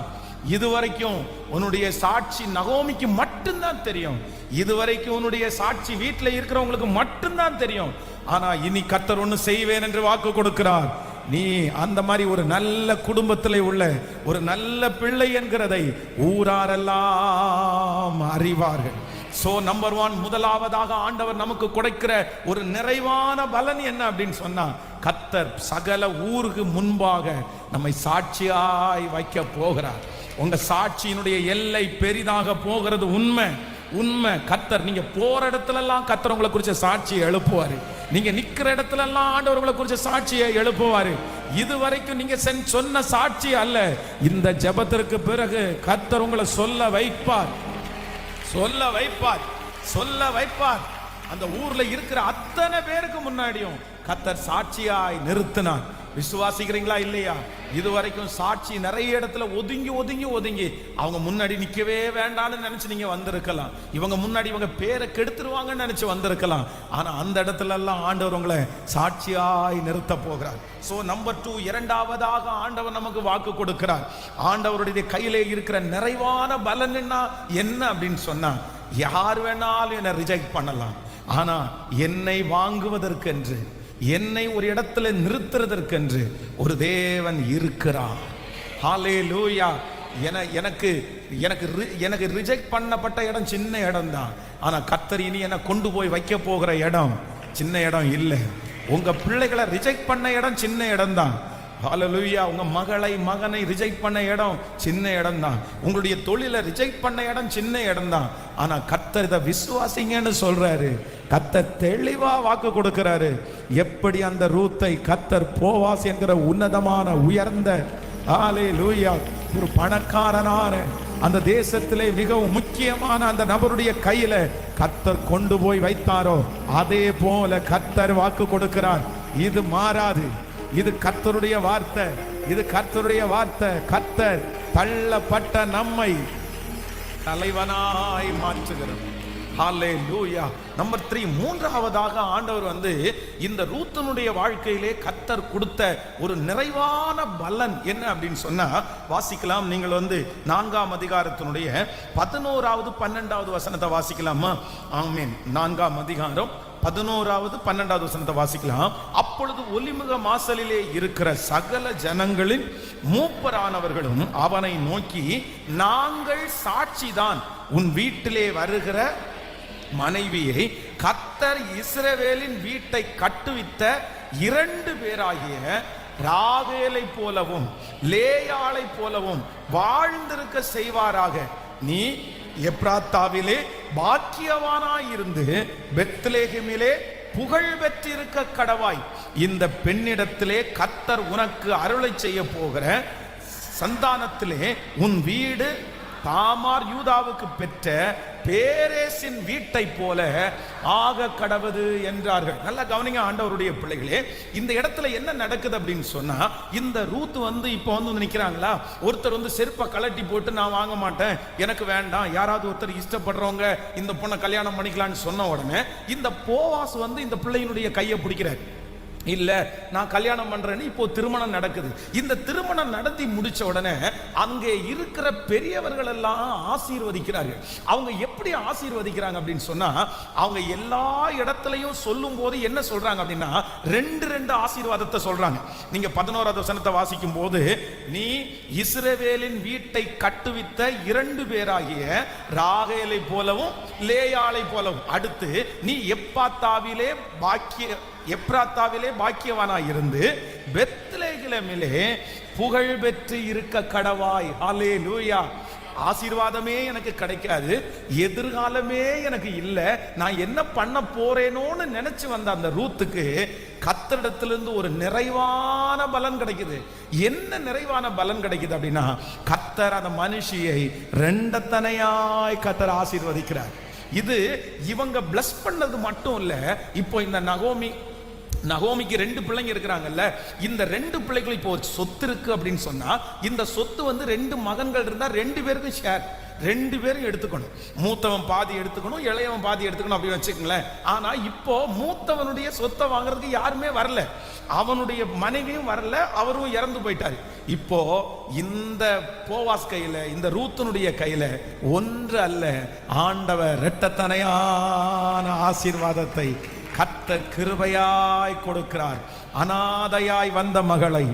இதுவரைக்கும் உன்னுடைய சாட்சி நகோமிக்கு மட்டும்தான் தெரியும், இதுவரைக்கும் உன்னுடைய சாட்சி வீட்டில் இருக்கிறவங்களுக்கு மட்டும்தான் தெரியும். ஆனா இனி கர்த்தர் ஒன்று செய்வேன் என்று வாக்கு கொடுக்கிறார். நீ அந்த மாதிரி ஒரு நல்ல குடும்பத்திலே உள்ள ஒரு நல்ல பிள்ளை என்கிறதை ஊராரெல்லாம் அறிவார்கள். சோ நம்பர் 1, முதலாவதாக ஆண்டவர் நமக்கு கொடுக்கிற ஒரு நிறைவான பலன் என்ன அப்படின்னு சொன்னா, கர்த்தர் சகல ஊருக்கு முன்பாக நம்மை சாட்சியாய் வைக்க போகிறார். உங்க சாட்சியினுடைய எல்லை பெரிதாக போகிறது உண்மை, உண்மை. கர்த்தர் நீங்க போற இடத்துல எல்லாம் கர்த்தர் உங்களை குறிச்ச சாட்சியை எழுப்புவாரு. நீங்க நிக்கிற இடத்துல எல்லாம் ஆண்டவர் உங்களை குறிச்ச சாட்சியை எழுப்புவாரு. இதுவரைக்கும் நீங்க சொன்ன சாட்சி அல்ல, இந்த ஜெபத்திற்கு பிறகு கர்த்தர் உங்களை சொல்ல வைப்பார், சொல்ல வைப்பார், சொல்ல வைப்பார். அந்த ஊர்ல இருக்கிற அத்தனை பேருக்கு முன்னாடியும் கர்த்தர் சாட்சியாய் நிறுத்தினார். விசுவாசிக்கிறீங்களா இல்லையா? இதுவரைக்கும் சாட்சி நிறைய இடத்துல ஒதுங்கி ஒதுங்கி ஒதுங்கி அவங்க முன்னாடி நிக்கவே வேண்டாம்னு நினைச்சு நீங்க வந்திருக்கலாம். இவங்க முன்னாடி இவங்க பேரை கெடுத்துருவாங்கன்னு நினைச்சு வந்திருக்கலாம். ஆனா அந்த இடத்துல எல்லாம் ஆண்டவர் உங்களை சாட்சியாய் நிறுத்த போகிறார். சோ நம்பர் 2, இரண்டாவதாக ஆண்டவர் நமக்கு வாக்கு கொடுக்கிறார். ஆண்டவருடைய கையிலே இருக்கிற நிறைவான பலன் என்ன அப்படின்னு சொன்னா, யார் வேணாலும் என்னை ரிஜெக்ட் பண்ணலாம், ஆனா என்னை வாங்குவதற்கென்று, என்னை ஒரு இடத்துல நிறுத்துறதற்கென்று ஒரு தேவன் இருக்கிறார். ஹல்லேலூயா. எனக்கு ரிஜெக்ட் பண்ணப்பட்ட இடம் சின்ன இடம் தான். ஆனா கர்த்தர் இனி என்னை கொண்டு போய் வைக்க போகிற இடம் சின்ன இடம் இல்லை. உங்க பிள்ளைகளை ரிஜெக்ட் பண்ண இடம் சின்ன இடம் தான். ஹல்லேலூயா. உங்க மகனை ரிஜெக்ட் பண்ண இடம் சின்ன இடம் தான். உங்களுடைய தொழிலை ரிஜெக்ட் பண்ண இடம் சின்ன இடம் தான். ஆனா கர்த்தர் இதை விசுவாசிங்கன்னு சொல்றாரு. கர்த்தர் தெளிவா வாக்கு கொடுக்கிறாரு. எப்படி அந்த ரூத்தை கர்த்தர் போவாஸ் என்கிற உன்னதமான உயர்ந்த ஹல்லேலூயா ஒரு பணக்காரனான அந்த தேசத்திலே மிகவும் முக்கியமான அந்த நபருடைய கையில கர்த்தர் கொண்டு போய் வைத்தாரோ, அதே போல கர்த்தர் வாக்கு கொடுக்கிறார். இது மாறாது. இது கர்த்தருடைய வார்த்தை, இது கர்த்தருடைய வார்த்தை. கர்த்தர் தள்ளப்பட்ட நம்மை தலைவனாய் மாற்றுகிறார். ஹல்லேலூயா. நம்பர் 3, மூன்றாவதாக ஆண்டவர் இந்த ரூத்தனுடைய வாழ்க்கையிலே கர்த்தர் கொடுத்த ஒரு நிறைவான பலன் என்ன அப்படின்னு சொன்னா, வாசிக்கலாம். நீங்கள் 4ஆம் அதிகாரத்தினுடைய 11வது 12வது வசனத்தை வாசிக்கலாமா? ஆமென். 4ஆம் அதிகாரம் 11வது 12வது வசனத்தை வாசிக்கலாம். அப்பொழுது ஒலிமுக வாசலிலே இருக்கிற சகல ஜனங்களின் மூப்பரானவர்களும் அவனை நோக்கி, நாங்கள் சாட்சிதான், உன் வீட்டிலே வருகிற மனைவியை கர்த்தர் இஸ்ரவேலின் வீட்டை கட்டுவித்த 2 பேராகிய ராகேலை போலவும் லேயாளை போலவும் வாழ்ந்திருக்க செய்வாராக. நீ எப்ராத்தாவிலே பாக்கியவானாயிருந்து பெத்லெகேமிலே புகழ் பெற்றிருக்க கடவாய். இந்த பெண்ணிடத்திலே கர்த்தர் உனக்கு அருளை செய்ய போகிற சந்தானத்திலே உன் வீடு தாமார் யூதாவுக்கு பெற்ற பேரேசின் வீட்டை போல ஆக கடவது என்றார்கள். நல்லா கவனிங்க ஆண்டவருடைய பிள்ளைகளே. இந்த இடத்துல என்ன நடக்குது அப்படின்னு சொன்னா, இந்த ரூத் இப்போ நிக்கிறாங்களா, ஒருத்தர் செருப்பை கலட்டி போட்டு நான் வாங்க மாட்டேன், எனக்கு வேண்டாம், யாராவது ஒருத்தர் இஷ்டப்படுறவங்க இந்த பொண்ணை கல்யாணம் பண்ணிக்கலான்னு சொன்ன உடனே இந்த போவாஸ் இந்த பிள்ளையினுடைய கையை பிடிக்கிறார். இல்ல நான் கல்யாணம் பண்றேன்னு இப்போ திருமணம் நடக்குது. இந்த திருமணம் நடத்தி முடிச்ச உடனே அங்கே இருக்கிற பெரியவர்கள் எல்லாம் ஆசீர்வதிக்கிறார்கள். அவங்க எப்படி ஆசீர்வதிக்கிறாங்க அப்படின்னு சொன்னா, அவங்க எல்லா இடத்துலயும் சொல்லும் போது என்ன சொல்றாங்க அப்படின்னா, 2 ஆசீர்வாதத்தை சொல்றாங்க. நீங்க 11வது வசனத்தை வாசிக்கும் போது, நீ இஸ்ரவேலின் வீட்டை கட்டுவித்த 2 பேராகிய ராகேலை போலவும் லேயாளை போலவும், அடுத்து நீ எப்ராத்தாவிலே பாக்கியவானாய் இருந்து பெத்லெகேமிலே புகழ் பெற்று இருக்க கடவாய். ஹல்லேலூயா. ஆசீர்வாதமே எனக்கு கிடைக்காது, எதிர்காலமே எனக்கு இல்லை, நான் என்ன பண்ண போறேனோன்னு நினைச்சு வந்த அந்த ரூத்துக்கு கர்த்தரிடத்திலிருந்து ஒரு நிறைவான பலன் கிடைக்குது. என்ன நிறைவான பலன் கிடைக்குது அப்படின்னா, கர்த்தர் அந்த மனுஷியை 2 தனையாய் கர்த்தர் ஆசீர்வதிக்கிறார். இது இவங்க பிளஸ் பண்ணது மட்டும் இல்ல. இப்போ இந்த நகோமிக்கு 2 பிள்ளைங்க இருக்கிறாங்கல்ல, இந்த 2 பிள்ளைகள் இப்போ சொத்து இருக்கு அப்படின்னு சொன்னா, இந்த சொத்து 2 மகன்கள் இருந்தா 2 பேருக்கும் ஷேர், 2 பேரும் எடுத்துக்கணும். மூத்தவன் பாதி எடுத்துக்கணும், இளையவன் பாதி எடுத்துக்கணும் அப்படின்னு வச்சுக்கோங்களேன். ஆனா இப்போ மூத்தவனுடைய சொத்தை வாங்குறதுக்கு யாருமே வரல, அவனுடைய மனைவியும் வரல, அவரும் இறந்து போயிட்டாரு. இப்போ இந்த போவாஸ் கையில, இந்த ரூத்தனுடைய கையில ஒன்று அல்ல, ஆண்டவர் 2 தனையான ஆசீர்வாதத்தை கர்த்தர் கிருபையாய் கொடுக்கிறார். அனாதையாய் வந்த மகளை,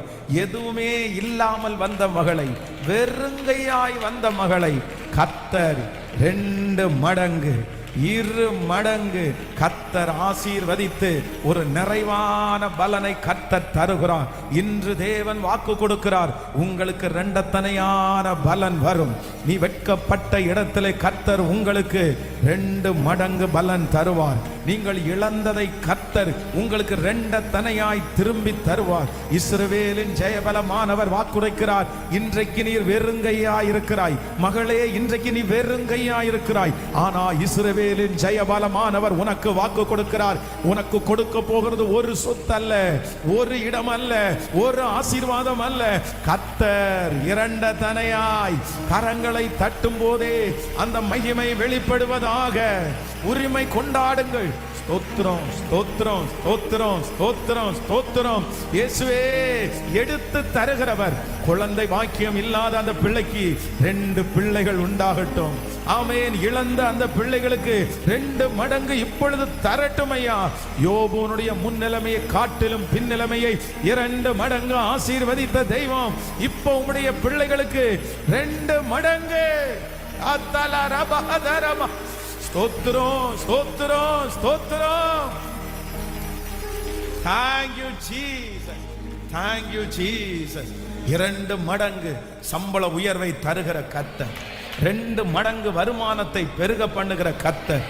எதுவுமே இல்லாமல் வந்த மகளை, வெறுங்கையாய் வந்த மகளை கர்த்தர் 2 மடங்கு 2 மடங்கு கர்த்தர் ஆசீர்வதித்து ஒரு நிறைவான பலனை கர்த்தர் தருகிறார். இன்று தேவன் வாக்கு கொடுக்கிறார், உங்களுக்கு 2 தனையான பலன் வரும். நீ வெட்கப்பட்ட இடத்திலே கர்த்தர் உங்களுக்கு 2 மடங்கு பலன் தருவார். நீங்கள் இழந்ததை கர்த்தர் உங்களுக்கு 2 தனையாய் திரும்பி தருவார். இஸ்ரவேலின் ஜெயபலமானவர் வாக்குரைக்கிறார், இன்றைக்கு நீர் வெறுங்கையாயிருக்கிறாய் மகளே, இன்றைக்கு நீ வெறுங்கையாயிருக்கிறாய். ஆனா இஸ்ரவேலின் ஜெயபலமானவர் உனக்கு வாக்கு கொடுக்கிறார். உனக்கு கொடுக்க போகிறது ஒரு சொத்து அல்ல, ஒரு இடம் அல்ல, ஒரு ஆசீர்வாதம் அல்ல. கர்த்தர் 2 தனையாய் கரங்களை தட்டும் போதே அந்த மகிமை வெளிப்படுவதாக. உரிமை கொண்டாடுங்கள். ஸ்தோத்திரம், ஸ்தோத்திரம், ஸ்தோத்திரம், ஸ்தோத்திரம், ஸ்தோத்திரம். இயேசுவே எடுத்து தருகிறவர். குழந்தை வாக்கியம் இல்லாத அந்த பிள்ளைக்கு 2 பிள்ளைகள் உண்டாகட்டும். ஆமென். இழந்த அந்த பிள்ளைகளுக்கு 2 மடங்கு இப்பொழுது தரட்டும் ஐயா. யோபுனுடைய முன்னிலைமையை காட்டிலும் பின்னிலைமையை 2 மடங்கு ஆசீர்வதித்த தெய்வம் இப்போ உம்முடைய பிள்ளைகளுக்கு 2 மடங்கு. ஸ்தோத்திரம், ஸ்தோத்திரம், ஸ்தோத்திரம். Thank you Jesus, thank you Jesus. 2 மடங்கு சம்பள உயர்வை தருகிற கர்த்தர், 2 மடங்கு வருமானத்தை பெருக பண்ணுகிற கர்த்தர்,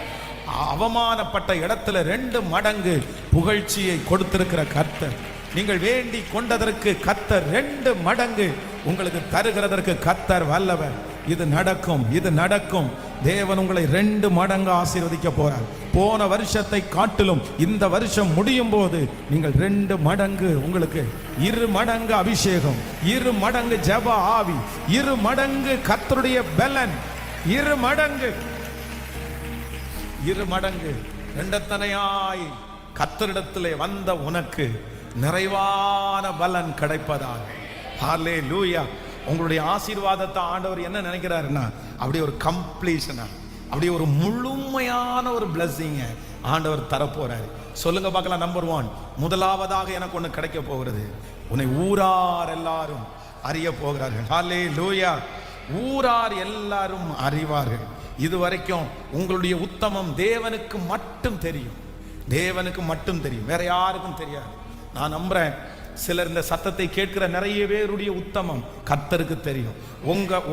அவமானப்பட்ட இடத்துல 2 மடங்கு புகழ்ச்சியை கொடுத்திருக்கிற கர்த்தர், நீங்கள் வேண்டி கொண்டதற்கு கர்த்தர் 2 மடங்கு உங்களுக்கு தருகிறதற்கு கர்த்தர் வல்லவர். இது நடக்கும், இது நடக்கும். தேவன் உங்களை 2 மடங்கு ஆசீர்வதிக்க போறார். போன வருஷத்தை காட்டிலும் இந்த வருஷம் முடியும் போது நீங்கள் 2 மடங்கு, உங்களுக்கு 2 மடங்கு அபிஷேகம், 2 மடங்கு ஜெப ஆவி, 2 மடங்கு கர்த்தருடைய பலன், 2 மடங்கு, 2 மடங்கு 2 தனையாய் கர்த்தரிடத்திலே வந்த உனக்கு நிறைவான பலன் கிடைப்பதாக. ஹல்லேலூயா. உங்களுடைய ஆசீர்வாதத்தை ஆண்டவர் என்ன நினைக்கிறாருன்னா, அப்படி ஒரு கம்ப்ளீஷனா, அப்படி ஒரு முழுமையான ஒரு பிளஸிங்க ஆண்டவர் தரப்போறாரு. சொல்லுங்க பார்க்கலாம். நம்பர் 1, முதலாவதாக எனக்கு ஒன்று கிடைக்க போகிறது. உன்னை ஊரார் எல்லாரும் அறிய போகிறார்கள். ஹல்லேலூயா. ஊரார் எல்லாரும் அறிவார்கள். இதுவரைக்கும் உங்களுடைய உத்தமம் தேவனுக்கு மட்டும் தெரியும், தேவனுக்கு மட்டும் தெரியும், வேற யாருக்கும் தெரியாது. நான் நம்புறேன் சிலர் இந்த சத்தத்தை கேட்கிற நிறைய பேருடைய உத்தமம் கர்த்தருக்கு தெரியும்.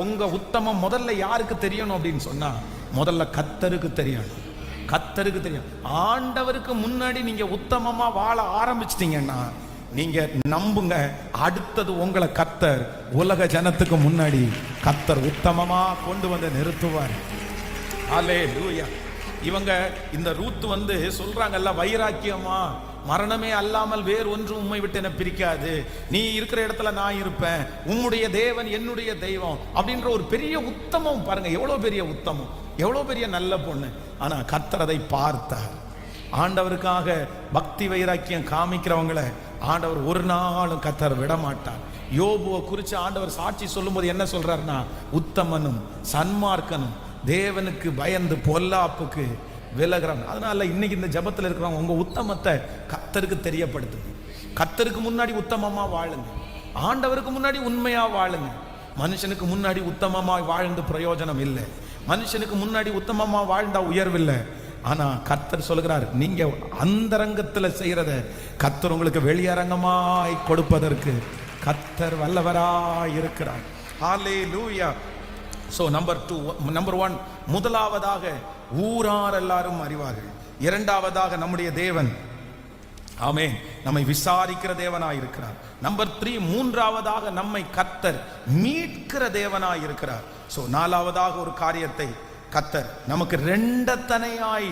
உங்க உத்தமம் முதல்ல யாருக்கு தெரியணும் அப்படின்னு சொன்னா, முதல்ல கர்த்தருக்கு தெரியணும். கர்த்தருக்கு தெரியும். ஆண்டவருக்கு முன்னாடி நீங்க உத்தமமா வாழ ஆரம்பிச்சிட்டீங்கன்னா, நீங்க நம்புங்க, அடுத்தது உங்களை கர்த்தர் உலக ஜனத்துக்கு முன்னாடி கர்த்தர் உத்தமமா கொண்டு வந்து நிறுத்துவார். ஹல்லேலூயா. இவங்க இந்த ரூத் சொல்றாங்கல்ல, வைராக்கியமா, மரணமே அல்லாமல் வேறு ஒன்றும் உம்மை விட்டு என்ன பிரிக்காது, நீ இருக்கிற இடத்துல நான் இருப்பேன், உம்முடைய தேவன் என்னுடைய தெய்வம் அப்படின்ற ஒரு பெரிய உத்தமம். பாருங்க எவ்வளவு பெரிய உத்தமம், எவ்வளவு பெரிய நல்ல பொண்ணு. ஆனா கர்த்தர் அதை பார்த்தார். ஆண்டவருக்காக பக்தி வைராக்கியம் காமிக்கிறவங்களை ஆண்டவர் ஒரு நாளும் கர்த்தர் விட மாட்டார். யோபுவை குறித்து ஆண்டவர் சாட்சி சொல்லும்போது என்ன சொல்றாருன்னா, உத்தமனும் சன்மார்க்கனும் தேவனுக்கு பயந்து பொல்லாப்புக்கு விலகிறான். அதனால இன்னைக்கு இந்த ஜபத்தில் இருக்கிறவங்க உங்க உத்தமத்தை கர்த்தருக்கு தெரியப்படுத்துங்க. கர்த்தருக்கு முன்னாடி உத்தமமா வாழுங்க, ஆண்டவருக்கு முன்னாடி உண்மையா வாழுங்க. மனுஷனுக்கு முன்னாடி உத்தமமா வாழ்ந்து பிரயோஜனம் இல்லை, மனுஷனுக்கு முன்னாடி உத்தமமா வாழ்ந்தா உயர்வில்லை. ஆனா கர்த்தர் சொல்கிறார், நீங்க அந்தரங்கத்துல செய்யறத கர்த்தர் உங்களுக்கு வெளியரங்கமாய் கொடுப்பதற்கு கர்த்தர் வல்லவராய் இருக்கிறார். ஹல்லேலூயா. சோ நம்பர் 1, முதலாவதாக ஊரார் எல்லாரும் அறிவார்கள். இரண்டாவதாக நம்முடைய தேவன், ஆமென், நம்மை விசாரிக்கிற தேவனாய் இருக்கிறார். நம்பர் 3, மூன்றாவதாக நம்மை கர்த்தர் மீட்கிற தேவனாய் இருக்கிறார். சோ நாலாவதாக ஒரு காரியத்தை கர்த்தர் நமக்கு 2 தனையாய்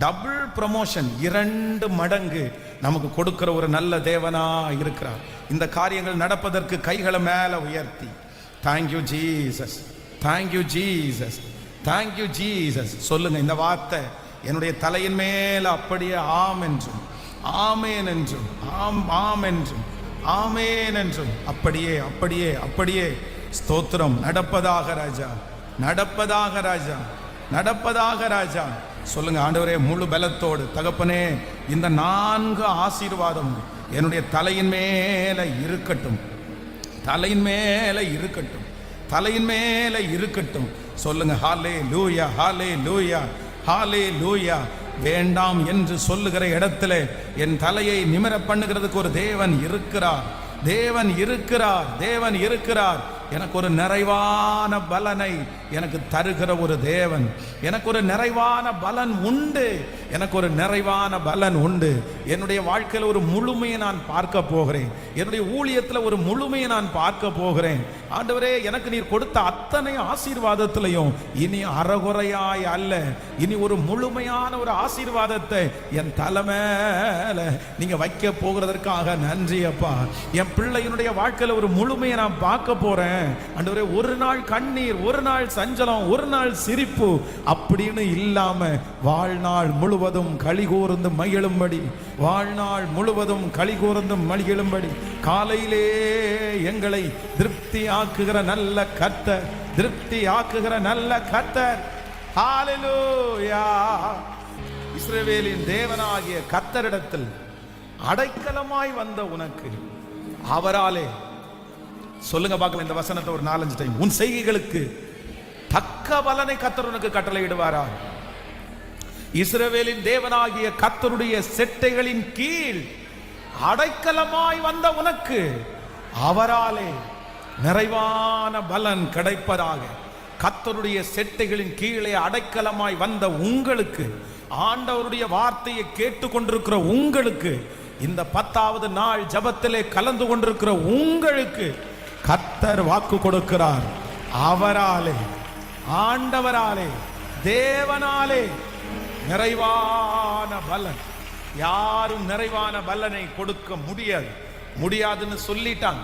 டபுள் ப்ரமோஷன், 2 மடங்கு நமக்கு கொடுக்கிற ஒரு நல்ல தேவனாய் இருக்கிறார். இந்த காரியங்கள் நடப்பதற்கு கைகளை மேல உயர்த்தி thank you Jesus, thank you Jesus, thank you Jesus சொல்லுங்க. இந்த வார்த்தை என்னுடைய தலையின் மேல அப்படியே ஆம் என்றும் ஆமேன் என்றும் ஆம் என்றும் ஆமேன் என்றும் அப்படியே அப்படியே அப்படியே ஸ்தோத்திரம் நடப்பதாக ராஜா, நடப்பதாக ராஜா, நடப்பதாக ராஜா. சொல்லுங்க ஆண்டவரே, முழு பலத்தோடு தகப்பனே, இந்த 4 ஆசீர்வாதம் என்னுடைய தலையின் மேல இருக்கட்டும், தலையின் மேல இருக்கட்டும், தலையின் மேல இருக்கட்டும். சொல்லுங்க ஹல்லேலூயா, ஹல்லேலூயா, ஹல்லேலூயா. வேண்டாம் என்று சொல்லுகிற இடத்துல என் தலையை நிமிர பண்ணுகிறதுக்கு ஒரு தேவன் இருக்கிறார், தேவன் இருக்கிறார், தேவன் இருக்கிறார். எனக்கு ஒரு நிறைவான பலனை எனக்கு தருகிற ஒரு தேவன். எனக்கு ஒரு நிறைவான பலன் உண்டு. எனக்கு ஒரு நிறைவான பலன் உண்டு. என்னுடைய வாழ்க்கையில் ஒரு முழுமையை நான் பார்க்க போகிறேன். என்னுடைய ஊழியத்தில் ஒரு முழுமையை நான் பார்க்க போகிறேன். ஆண்டவரே, எனக்கு நீர் கொடுத்த அத்தனை ஆசீர்வாதத்திலையும் இனி அறகுறையாய் அல்ல, இனி ஒரு முழுமையான ஒரு ஆசீர்வாதத்தை என் தலைமையில நீங்க வைக்க போகிறதற்காக நன்றி அப்பா. என் பிள்ளையினுடைய வாழ்க்கையில் ஒரு முழுமையை நான் பார்க்க போறேன் ஆண்டவரே. ஒரு நாள் கண்ணீர், ஒரு நாள் சஞ்சலம், ஒரு நாள் சிரிப்பு அப்படின்னு இல்லாம வாழ்நாள் முழுவதும் களிகூர்ந்து மகிழும்படி, வாழ்நாள் முழுவதும் களிகூர்ந்து மகிழும்படி காலையிலே எங்களை திருப்தி ஆக்குகிற நல்ல கர்த்தர், திருப்தி ஆக்குகிற நல்ல கர்த்தர். ஹல்லேலூயா. இஸ்ரவேலின் தேவனாகிய கர்த்தரிடத்தில் அடைக்கலமாய் வந்த உனக்கு அவராலே, சொல்லுங்க பார்க்கலாம் இந்த வசனத்தை ஒரு 4-5 டைம், உன் செய்கைகளுக்கு தக்க பலனை கர்த்தர் உனக்கு கட்டளையிடுவாரா? இஸ்ரவேலின் தேவனாகிய கர்த்தருடைய செட்டைகளின் கீழ் அடைக்கலமாய் வந்த உனக்கு அவராலே நிறைவான பலன் கிடைப்பதாக. கர்த்தருடைய செட்டைகளின் கீழே அடைக்கலமாய் வந்த உங்களுக்கு, ஆண்டவருடைய வார்த்தையை கேட்டுக்கொண்டிருக்கிற உங்களுக்கு, இந்த 10வது நாள் ஜபத்திலே கலந்து கொண்டிருக்கிற உங்களுக்கு கர்த்தர் வாக்கு கொடுக்கிறார். அவராலே, ஆண்டவராலே, தேவனாலே நிறைவான பலன். யாரும் நிறைவான பலனை கொடுக்க முடியாது, முடியாதுன்னு சொல்லிட்டாங்க.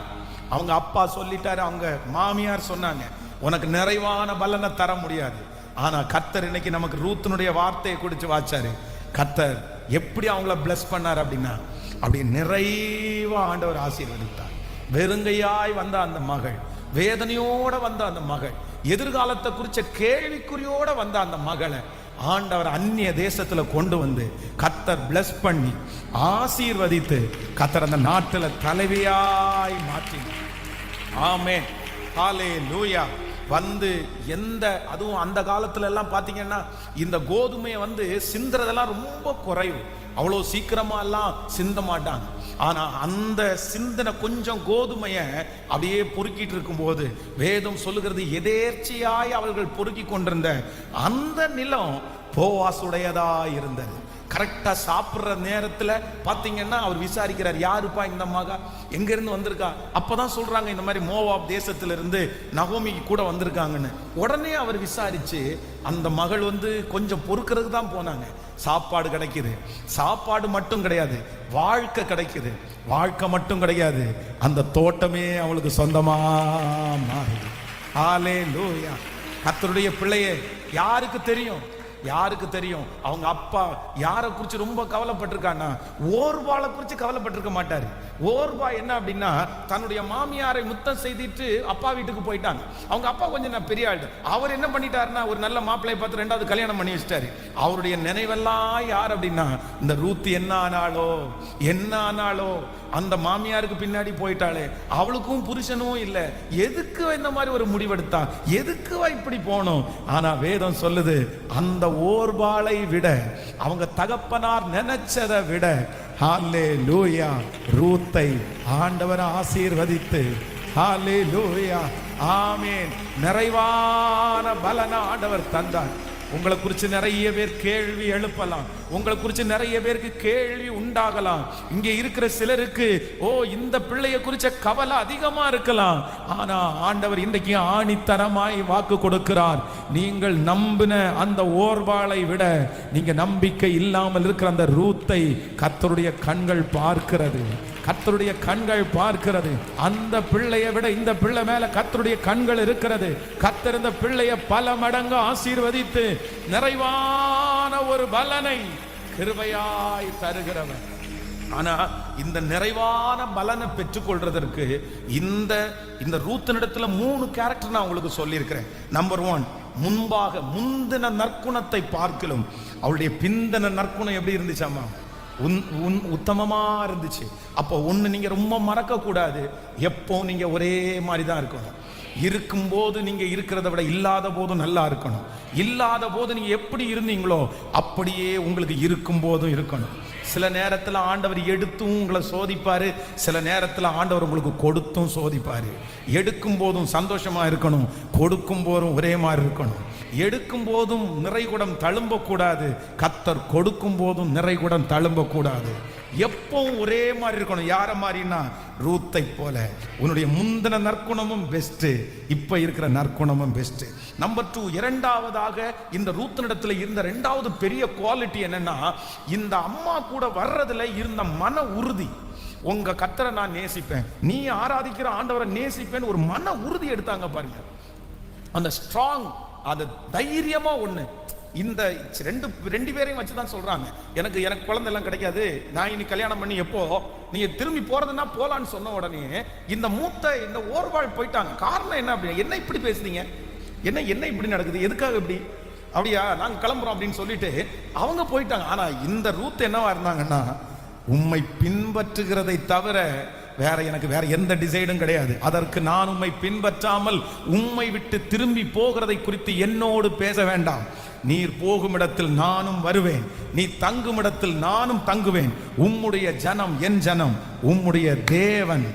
அவங்க அப்பா சொல்லிட்டாரு, அவங்க மாமியார் சொன்னாங்க, உனக்கு நிறைவான பலனை தர முடியாது. ஆனா கர்த்தர் இன்னைக்கு நமக்கு ரூத்தினுடைய வார்த்தையை குடிச்சு வாச்சாரு. கர்த்தர் எப்படி அவங்கள பிளஸ் பண்ணார் அப்படின்னா, அப்படி நிறைவா ஆண்டவர் ஆசீர்வதித்தார். வெறுங்கையாய் வந்த அந்த மகள், வேதனையோட வந்த அந்த மகள், எதிர்காலத்தை குறிச்ச கேள்விக்குறியோட வந்த அந்த மகளை ஆண்டவர் அந்நிய தேசத்துல கொண்டு வந்து கர்த்தர் பிளஸ் பண்ணி ஆசீர்வதித்து கர்த்தர் அந்த நாட்டுல தலைவியாய் மாற்றி. ஆமென், ஹல்லேலூயா. வந்து எந்த, அதுவும் அந்த காலத்துல எல்லாம் பாத்தீங்கன்னா இந்த கோதுமையை வந்து சிந்துறதெல்லாம் ரொம்ப குறைவு, அவ்வளோ சீக்கிரமா எல்லாம் சிந்த மாட்டாங்க. ஆனா அந்த சிந்தனை கொஞ்சம் கோதுமைய அப்படியே பொறுக்கிட்டு இருக்கும்போது வேதம் சொல்லுகிறது, எதேர்ச்சியாய் அவர்கள் பொறுக்கி கொண்டிருந்த அந்த நிலம் போவாசுடையதா இருந்தது. கரெக்டா சாப்பிடுற நேரத்துல பாத்தீங்கன்னா அவர் விசாரிக்கிறார், யாருப்பா இந்த மகா, எங்க இருந்து வந்திருக்கா? அப்பதான் சொல்றாங்க, இந்த மாதிரி மோவாப் தேசத்துல இருந்து நகோமிக்கு கூட வந்திருக்காங்கன்னு. உடனே அவர் விசாரிச்சு அந்த மகள் வந்து கொஞ்சம் பொறுக்கிறதுக்கு தான் போனாங்க. சாப்பாடு கிடைக்குது, சாப்பாடு மட்டும் கிடையாது, வாழ்க்கை கிடைக்குது. வாழ்க்கை மட்டும் கிடையாது, அந்த தோட்டமே அவளுக்கு சொந்தமா மாறுது. ஹல்லேலூயா. கர்த்தருடைய பிள்ளையே, யாருக்கு தெரியும், யாருக்கு தெரியும் அவங்க அப்பா யாரை குறித்து ரொம்ப கவலைப்பட்டிருக்கான்னா, ஓர்பாளை குறித்து கவலைப்பட்டிருக்க மாட்டாரு. ஓர்பா என்ன அப்படின்னா, தன்னுடைய மாமியாரை முத்தம் செய்துட்டு அப்பா வீட்டுக்கு போயிட்டாங்க. அவங்க அப்பா கொஞ்சம் பெரிய ஆள், அவர் என்ன பண்ணிட்டாருன்னா ஒரு நல்ல மாப்பிள்ளையை பார்த்து 2வது கல்யாணம் பண்ணி வச்சிட்டாரு. அவருடைய நினைவெல்லாம் யார் அப்படின்னா, இந்த ரூத் என்ன ஆனாலோ என்ன ஆனாலோ அந்த மாமியாருக்கு பின்னாடி போயிட்டாளே, அவளுக்கும் புருஷனும் இல்லை, எதுக்கு இந்த மாதிரி ஒரு முடிவெடுத்தா, எதுக்கு இப்படி போனோம்? ஆனா வேதம் சொல்லுது, அந்த ஓர்பாளை விட, அவங்க தகப்பனார் நினைச்சதை விட, ஹல்லேலூயா, ரூத்தை ஆண்டவர் ஆசீர்வதித்து, ஹல்லேலூயா, ஆமென், நிறைவான பலனை ஆண்டவர் தந்தார். உங்களை குறித்து நிறைய பேர் கேள்வி எழுப்பலாம், உங்களை குறித்து நிறைய பேருக்கு கேள்வி உண்டாகலாம். இங்கே இருக்கிற சிலருக்கு இந்த பிள்ளைய குறிச்ச கவலை அதிகமா இருக்கலாம். ஆனா ஆண்டவர் இன்றைக்கு ஆணித்தரமாய் வாக்கு கொடுக்கிறார், நீங்கள் நம்பின அந்த ஓர்பாளை விட நீங்க நம்பிக்கை இல்லாமல் இருக்கிற அந்த ரூத்தை கர்த்தருடைய கண்கள் பார்க்கிறது. கர்த்தருடைய கண்கள் பார்க்கிறது. அந்த பிள்ளையை விட இந்த பிள்ளை மேல கர்த்தருடைய கண்கள் இருக்கிறது. கர்த்தர் இந்த பிள்ளையை பல மடங்கு ஆசீர்வதித்து நிறைவான ஒரு பலனை கிருபையாய் தருகிறவர். ஆனா இந்த நிறைவான பலனை பெற்றுக்கொள்றதற்கு இந்த ரூத்தினிடத்துல 3 கேரக்டர் நான் உங்களுக்கு சொல்லியிருக்கிறேன். நம்பர் 1, முன்பாக முந்தின நற்குணத்தை பார்க்கலும் அவளுடைய பிந்தின நற்குணம் எப்படி இருந்துச்சாமா? உத்தமமா இருந்துச்சு. அப்போ ஒண்ணு நீங்க ரொம்ப மறக்க கூடாது, எப்போ நீங்க ஒரே மாதிரி தான் இருக்கணும். இருக்கும்போது நீங்க இருக்கிறத விட இல்லாத போதும் நல்லா இருக்கணும். இல்லாத போது நீங்க எப்படி இருந்தீங்களோ அப்படியே உங்களுக்கு இருக்கும் போதும் இருக்கணும். சில நேரத்தில் ஆண்டவர் எடுத்தும் உங்களை சோதிப்பாரு, சில நேரத்தில் ஆண்டவர் உங்களுக்கு கொடுத்தும் சோதிப்பாரு. எடுக்கும் போதும் சந்தோஷமா இருக்கணும், கொடுக்கும் போதும் ஒரே மாதிரி இருக்கணும். எடுக்கும் போதும் நிறைகுடம் தழும்பக்கூடாது, கர்த்தர் கொடுக்கும் போதும் நிறைகுடம் தழும்பக்கூடாது. எப்பவும் ஒரே மாதிரி இருக்கணும். யார மாதிரினா ரூத்தை போல. உன்னுடைய முந்தின நற்குணமும் பெஸ்ட், இப்ப இருக்கிற நற்குணமும் பெஸ்ட். நம்பர் 2, இரண்டாவதாக இந்த ரூத்தினிடத்துல இருந்த இரண்டாவது பெரிய குவாலிட்டி என்னன்னா, இந்த அம்மா கூட வர்றதுல இருந்த மன உறுதி. உங்க கர்த்தரை நான் நேசிப்பேன், நீ ஆராதிக்கிற ஆண்டவரை நேசிப்பேன், ஒரு மன உறுதி எடுத்தாங்க பாருங்க. அந்த ஸ்ட்ராங், அது தைரியமா ஒண்ணு. இந்த ரெண்டு பேரையும் வச்சுதான் சொல்றாங்க, எனக்கு குழந்தை எல்லாம் கிடைக்காது, நான் இனி கல்யாணம் பண்ணி எப்போ நீங்க திரும்பி போறதுன்னா போலான்னு சொன்ன உடனே இந்த இந்த ஓர்வாள் போயிட்டாங்க. காரணம் என்ன அப்படின்னா, என்ன இப்படி பேசுறீங்க, என்ன இப்படி நடக்குது, எதுக்காக இப்படி, அப்படியா நாங்க கிளம்புறோம் அப்படின்னு சொல்லிட்டு அவங்க போயிட்டாங்க. ஆனா இந்த ரூத் என்னவா இருந்தாங்கன்னா, உம்மை பின்பற்றுகிறதை தவிர எனக்கு வேற எந்த டிசைடும் கிடையாது. அதற்கு நான் உம்மை பின்பற்றாமல் உம்மை விட்டு திரும்பி போகிறதை குறித்து என்னோடு பேச வேண்டாம். நீர் போகும் இடத்தில் நானும் வருவேன், நீ தங்கும் இடத்தில் நானும் தங்குவேன். உம்முடைய ஜனம் என் ஜனம், உம்முடைய தேவன்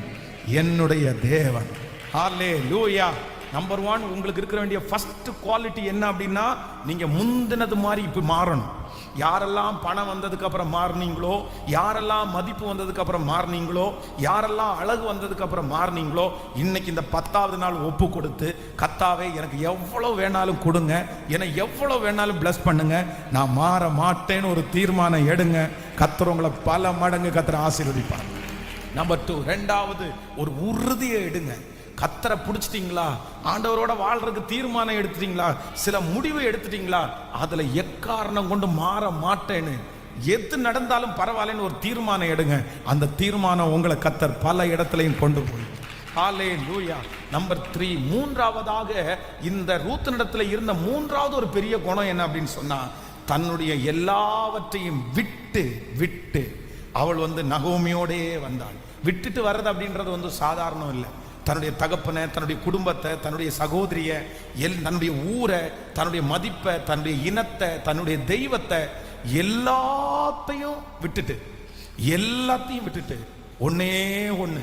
என்னுடைய தேவன். ஹல்லேலூயா. நம்பர் 1, உங்களுக்கு இருக்க வேண்டிய ஃபர்ஸ்ட் குவாலிட்டி என்ன அப்படின்னா, நீங்க முந்தினது மாதிரி இப்ப மாறணும். யாரெல்லாம் பணம் வந்ததுக்கு அப்புறம் மாறினீங்களோ, யாரெல்லாம் மதிப்பு வந்ததுக்கு அப்புறம் மாறினீங்களோ, யாரெல்லாம் அழகு வந்ததுக்கு அப்புறம் மாறினீங்களோ, இன்னைக்கு இந்த 10வது நாள் ஒப்பு கொடுத்து, கர்த்தாவே எனக்கு எவ்வளவு வேணாலும் கொடுங்க, என்னை எவ்வளவு வேணாலும் பிளஸ் பண்ணுங்க, நான் மாற மாட்டேன்னு ஒரு தீர்மானம் எடுங்க. கர்த்தர் உங்களை பல மடங்கு கர்த்தர் ஆசீர்வதிப்பார். நம்பர் 2, இரண்டாவது ஒரு உறுதியை எடுங்க. கர்த்தரை பிடிச்சிட்டீங்களா, ஆண்டவரோட வாழ்றதுக்கு தீர்மானம் எடுத்துட்டீங்களா, சில முடிவு எடுத்துட்டீங்களா, அதுல எக்காரணம் கொண்டு மாற மாட்டேன்னு, எது நடந்தாலும் பரவாயில்லன்னு ஒரு தீர்மானம் எடுங்க. அந்த தீர்மானம் உங்களை கர்த்தர் பல இடத்துலையும் கொண்டு போய். ஹல்லேலூயா. நம்பர் 3, மூன்றாவதாக இந்த ரூத்தினிடத்துல இருந்த மூன்றாவது ஒரு பெரிய குணம் என்ன அப்படின்னு சொன்னா, தன்னுடைய எல்லாவற்றையும் விட்டு அவள் நகோமியோடே வந்தாள். விட்டுட்டு வர்றது அப்படின்றது சாதாரணம் இல்லை. தன்னுடைய தகப்பனை, தன்னுடைய குடும்பத்தை, தன்னுடைய சகோதரிய, தன்னுடைய ஊரை, தன்னுடைய மதிப்பை, தன்னுடைய இனத்தை, தன்னுடைய தெய்வத்தை எல்லாத்தையும் விட்டுட்டு ஒன்னே ஒண்ணு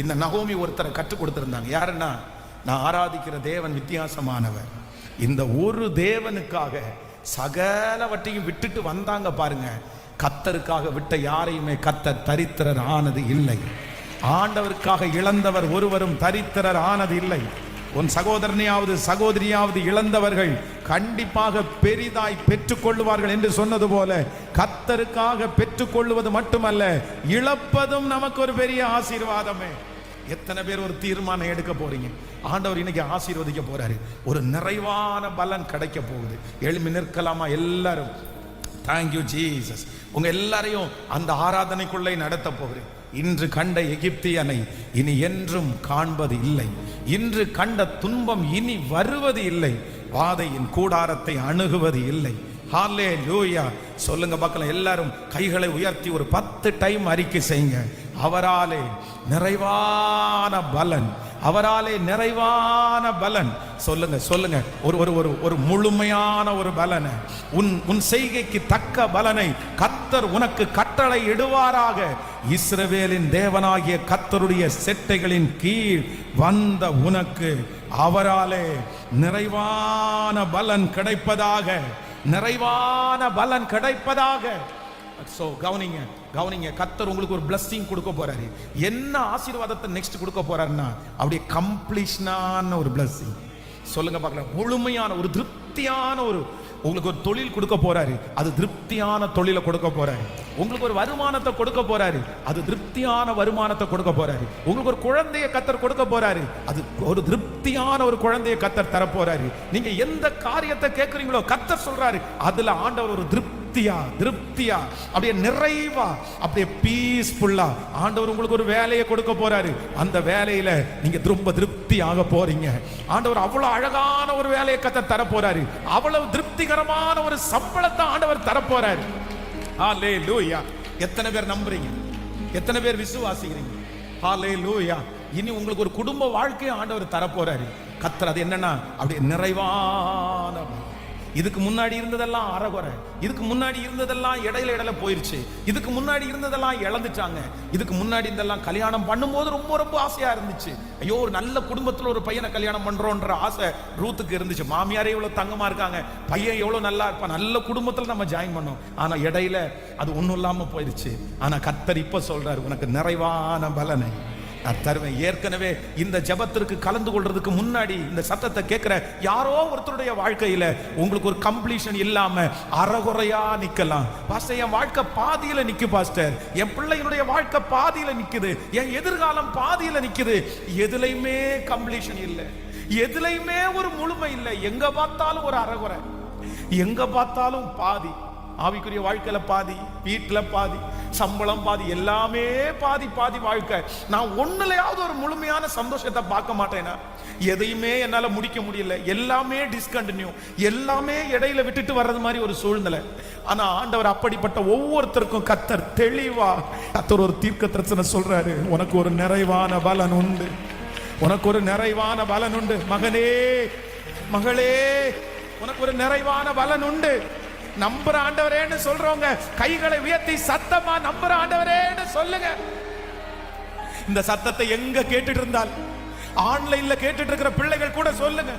இந்த நகோமி ஒருத்தரை கற்றுக் கொடுத்திருந்தாங்க. யாருன்னா, நான் ஆராதிக்கிற தேவன் வித்தியாசமானவர். இந்த ஒரு தேவனுக்காக சகலவற்றையும் விட்டுட்டு வந்தாங்க பாருங்க. கர்த்தருக்காக விட்ட யாரையுமே கர்த்தர் தரித்திரர் ஆனது இல்லை. ஆண்டவருக்காக இழந்தவர் ஒருவரும் தரித்திரர் ஆனது இல்லை. உன் சகோதரனையாவது சகோதரியாவது இழந்தவர்கள் கண்டிப்பாக பெரிதாய் பெற்றுக்கொள்வார்கள் என்று சொன்னது போல, கர்த்தருக்காக பெற்றுக்கொள்வது மட்டுமல்ல, இழப்பதும் நமக்கு ஒரு பெரிய ஆசீர்வாதமே. எத்தனை பேர் ஒரு தீர்மானம் எடுக்க போறீங்க, ஆண்டவர் இன்னைக்கு ஆசீர்வதிக்க போறாரு, ஒரு நிறைவான பலன் கிடைக்க போகுது. எழுப்பி நிற்கலாமா எல்லாரும்? Thank you Jesus. உங்க எல்லாரையும் அந்த ஆராதனைக்குள்ளே நடத்த போகிறேன். இன்று கண்ட எகிப்தியனை இனி என்றும் காண்பது இல்லை, இன்று கண்ட துன்பம் இனி வருவது இல்லை, வாதையின் கூடாரத்தை அணுகுவது இல்லை. ஹல்லேலூயா. சொல்லுங்க பார்க்கலாம் எல்லாரும். கைகளை உயர்த்தி ஒரு 10 டைம் அறிக்கை செய்யுங்க. அவராலே நிறைவான பலன், அவராலே நிறைவான பலன். சொல்லுங்க ஒரு முழுமையான ஒரு பலனை, உன் செய்கைக்கு தக்க பலனை கர்த்தர் உனக்கு கட்டளை இடுவாராக. இஸ்ரவேலின் தேவனாகிய கர்த்தருடைய செட்டைகளின் கீழ் வந்த உனக்கு அவராலே நிறைவான பலன் கிடைப்பதாக, நிறைவான பலன் கிடைப்பதாக. சோ கவனிங்க, கர்த்தர் உங்களுக்கு ஒரு பிளஸிங் கொடுக்க போறாரு. என்ன ஆசீர்வாதத்தை நெக்ஸ்ட் கொடுக்க போறாருன்னா, அப்படியே கம்ப்ளீஷனான ஒரு பிளஸிங். சொல்லுங்க பார்க்கலாம். முழுமையான ஒரு திருப்தியான உங்களுக்கு ஒரு தொழில் கொடுக்க போறாரு, அது திருப்தியான தொழிலை கொடுக்க போறாரு. உங்களுக்கு ஒரு வருமானத்தை கொடுக்க போறாரு, அது திருப்தியான வருமானத்தை கொடுக்க போறாரு. உங்களுக்கு ஒரு குழந்தையை கர்த்தர் கொடுக்க போறாரு, அது ஒரு திருப்தியான ஒரு குழந்தையை கர்த்தர் தர போறாரு. நீங்க எந்த காரியத்தை கேட்குறீங்களோ கர்த்தர் சொல்றாரு, அதுல ஆண்டவர் ஒரு திருப்தியா அப்படியே நிறைவா அப்படியே பீஸ்ஃபுல்லா ஆண்டவர் உங்களுக்கு ஒரு வேலையை கொடுக்க போறாரு. அந்த வேலையில நீங்க ரொம்ப திருப்தி ஆக போறீங்க. ஆண்டவர் அவ்வளவு அழகான ஒரு வேலையை கர்த்தர் தர போறாரு, அவ்வளவு திருப்திகரமான ஒரு சம்பளத்தை ஆண்டவர் தர போறாரு. ஹல்லேலூயா. எத்தனை பேர் நம்புறீங்க? எத்தனை பேர் விசுவாசிக்கிறீங்க? ஹல்லேலூயா. இனி உங்களுக்கு ஒரு குடும்ப வாழ்க்கையை ஆண்டவர் தர போறாரு கர்த்தர். அது என்னன்னா அப்படியே நிறைவான. இதுக்கு முன்னாடி இருந்ததெல்லாம் அறகுறை, இதுக்கு முன்னாடி இருந்ததெல்லாம் இடையில போயிருச்சு, இதுக்கு முன்னாடி இருந்ததெல்லாம் இழந்துட்டாங்க. இதுக்கு முன்னாடி இதெல்லாம் கல்யாணம் பண்ணும்போது ரொம்ப ரொம்ப ஆசையா இருந்துச்சு. ஐயோ, ஒரு நல்ல குடும்பத்துல ஒரு பையனை கல்யாணம் பண்றோன்ற ஆசை ரூத்துக்கு இருந்துச்சு. மாமியாரே இவ்வளவு தங்கமா இருக்காங்க, பையன் எவ்வளவு நல்லா இருப்பான், நல்ல குடும்பத்துல நம்ம ஜாயின் பண்ணோம். ஆனா இடையில அது ஒண்ணும் இல்லாம போயிருச்சு. ஆனா கர்த்தர் இப்ப சொல்றாரு, உனக்கு நிறைவான பலனை நான் தருவேன். ஏற்கனவே இந்த ஜெபத்திற்கு கலந்து கொள்றதுக்கு முன்னாடி இந்த சத்தத்தை கேட்கிற யாரோ ஒருத்தருடைய வாழ்க்கையில உங்களுக்கு ஒரு கம்ப்ளீஷன் இல்லாம அறகுறையா நிக்கலாம். பாஸ்டர், என் வாழ்க்கை பாதியில நிக்கு பாஸ்டர், என் பிள்ளைகளுடைய வாழ்க்கை பாதியில நிக்குது, என் எதிர்காலம் பாதியில நிக்குது, எதுலையுமே கம்ப்ளீஷன் இல்லை, எதுலையுமே ஒரு முழுமை இல்லை, எங்க பார்த்தாலும் ஒரு அறகுறை, எங்க பார்த்தாலும் பாதி. ஆவிக்குரிய வாழ்க்கையில பாதி, வீட்டுல பாதி, சம்பளம் பாதி, எல்லாமே பாதி பாதி வாழ்க்கை. நான் ஒண்ணுலயாவது ஒரு முழுமையான சந்தோஷத்தை பார்க்க மாட்டேனா? எதையுமே என்னால முடிக்க முடியல, எல்லாமே டிஸ்கண்டினியூ, எல்லாமே இடையில விட்டுட்டு வர்றது மாதிரி ஒரு சூழ்நிலை. ஆனா ஆண்டவர் அப்படிப்பட்ட ஒவ்வொருத்தருக்கும் கர்த்தர் தெளிவா கர்த்தர் ஒரு தீர்க்கதரிசனம் சொல்றாரு, உனக்கு ஒரு நிறைவான பலன் உண்டு, உனக்கு ஒரு நிறைவான பலன் உண்டு. மகனே, மகளே, உனக்கு ஒரு நிறைவான பலன் உண்டு. நம்புற ஆண்டவரேன்னு சொல்றவங்க கைகளை உயர்த்தி சத்தமா நம்புற ஆண்டவரேன்னு சொல்லுங்க. இந்த சத்தத்தை எங்க கேட்டுட்டு இருந்தால், ஆன்லைன்ல கேட்டுட்டு இருக்கிற பிள்ளைகள் கூட சொல்லுங்க,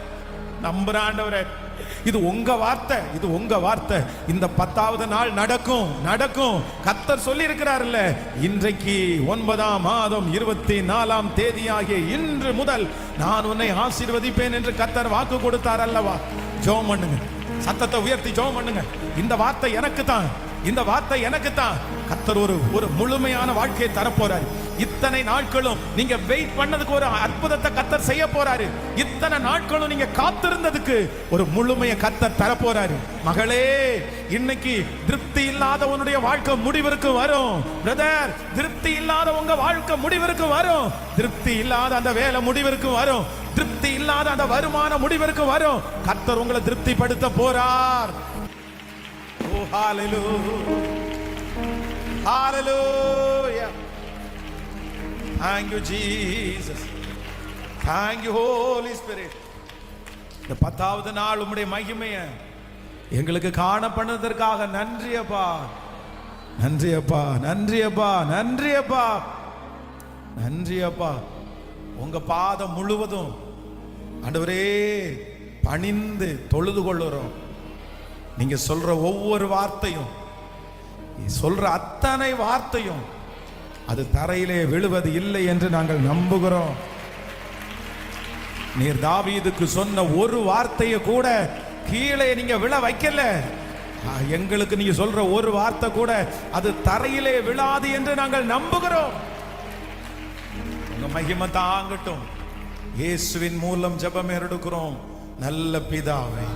நம்புற ஆண்டவரே, இது உங்க வார்த்தை, இது உங்க வார்த்தை. இந்த 10வது நாள் நடக்கும், நடக்கும். கர்த்தர் சொல்லி இருக்கிறார்ல, இன்றைக்கு 9ஆம் மாதம் 24ஆம் தேதியாகிய இன்று முதல் நான் உன்னை ஆசீர்வதிப்பேன் என்று கர்த்தர் வாக்கு கொடுத்தார் அல்லவா? ஜெபம் பண்ணுங்க, சத்தத்தை உயர்த்தி ஜெபம் பண்ணுங்க. இந்த வார்த்தை எனக்கு தான், இந்த வார்த்தை எனக்கு தான். கர்த்தர் ஒரு முழுமையான வாழ்க்கையை தரப்போறாரு. இத்தனை நாட்களும் நீங்க வெயிட் பண்ணதுக்கு ஒரு அற்புதத்தை கர்த்தர் செய்ய போறாரு. இத்தனை நாட்களும் நீங்க காத்திருந்ததுக்கு ஒரு முழுமையை கர்த்தர் தரப்போறாரு. மகளே, இன்னைக்கு திருப்தி இல்லாத உன்னுடைய வாழ்க்கை முடிவிற்கு வரும். பிரதர், திருப்தி இல்லாத உங்க வாழ்க்கை முடிவிற்கு வரும். திருப்தி இல்லாத அந்த வேலை முடிவிற்கு வரும். திருப்தி இல்லாத அந்த வருமான முடிவிற்கு வரும். கர்த்தர் உங்களை திருப்திப்படுத்த போறார். ஓ ஹalleluya, ஹalleluya. Thank you Jesus, thank you Holy Spirit. இந்த 10வது நாள் உம்முடைய மகிமையை எங்களுக்கு காண பண்ணதற்காக நன்றி அப்பா, நன்றி அப்பா, நன்றி அப்பா, நன்றி அப்பா, நன்றி அப்பா. உங்க பாதம் முழுவதும் ஆண்டவரே பணிந்து தொழுது கொள்ளுறோம். நீங்க சொல்ற ஒவ்வொரு வார்த்தையும், சொல்ற அத்தனை வார்த்தையும் அது தரையிலே விழுவது இல்லை என்று நாங்கள் நம்புகிறோம். நீர் தாவீதுக்கு சொன்ன ஒரு வார்த்தையை கூட கீழே நீங்க விழ வைக்கல. எங்களுக்கு நீங்க சொல்ற ஒரு வார்த்தை கூட அது தரையிலே விழாது என்று நாங்கள் நம்புகிறோம். உங்க மகிமை தாங்கட்டும். இயேசுவின் மூலம் ஜெபம் எடுக்கிறோம் நல்ல பிதாவே.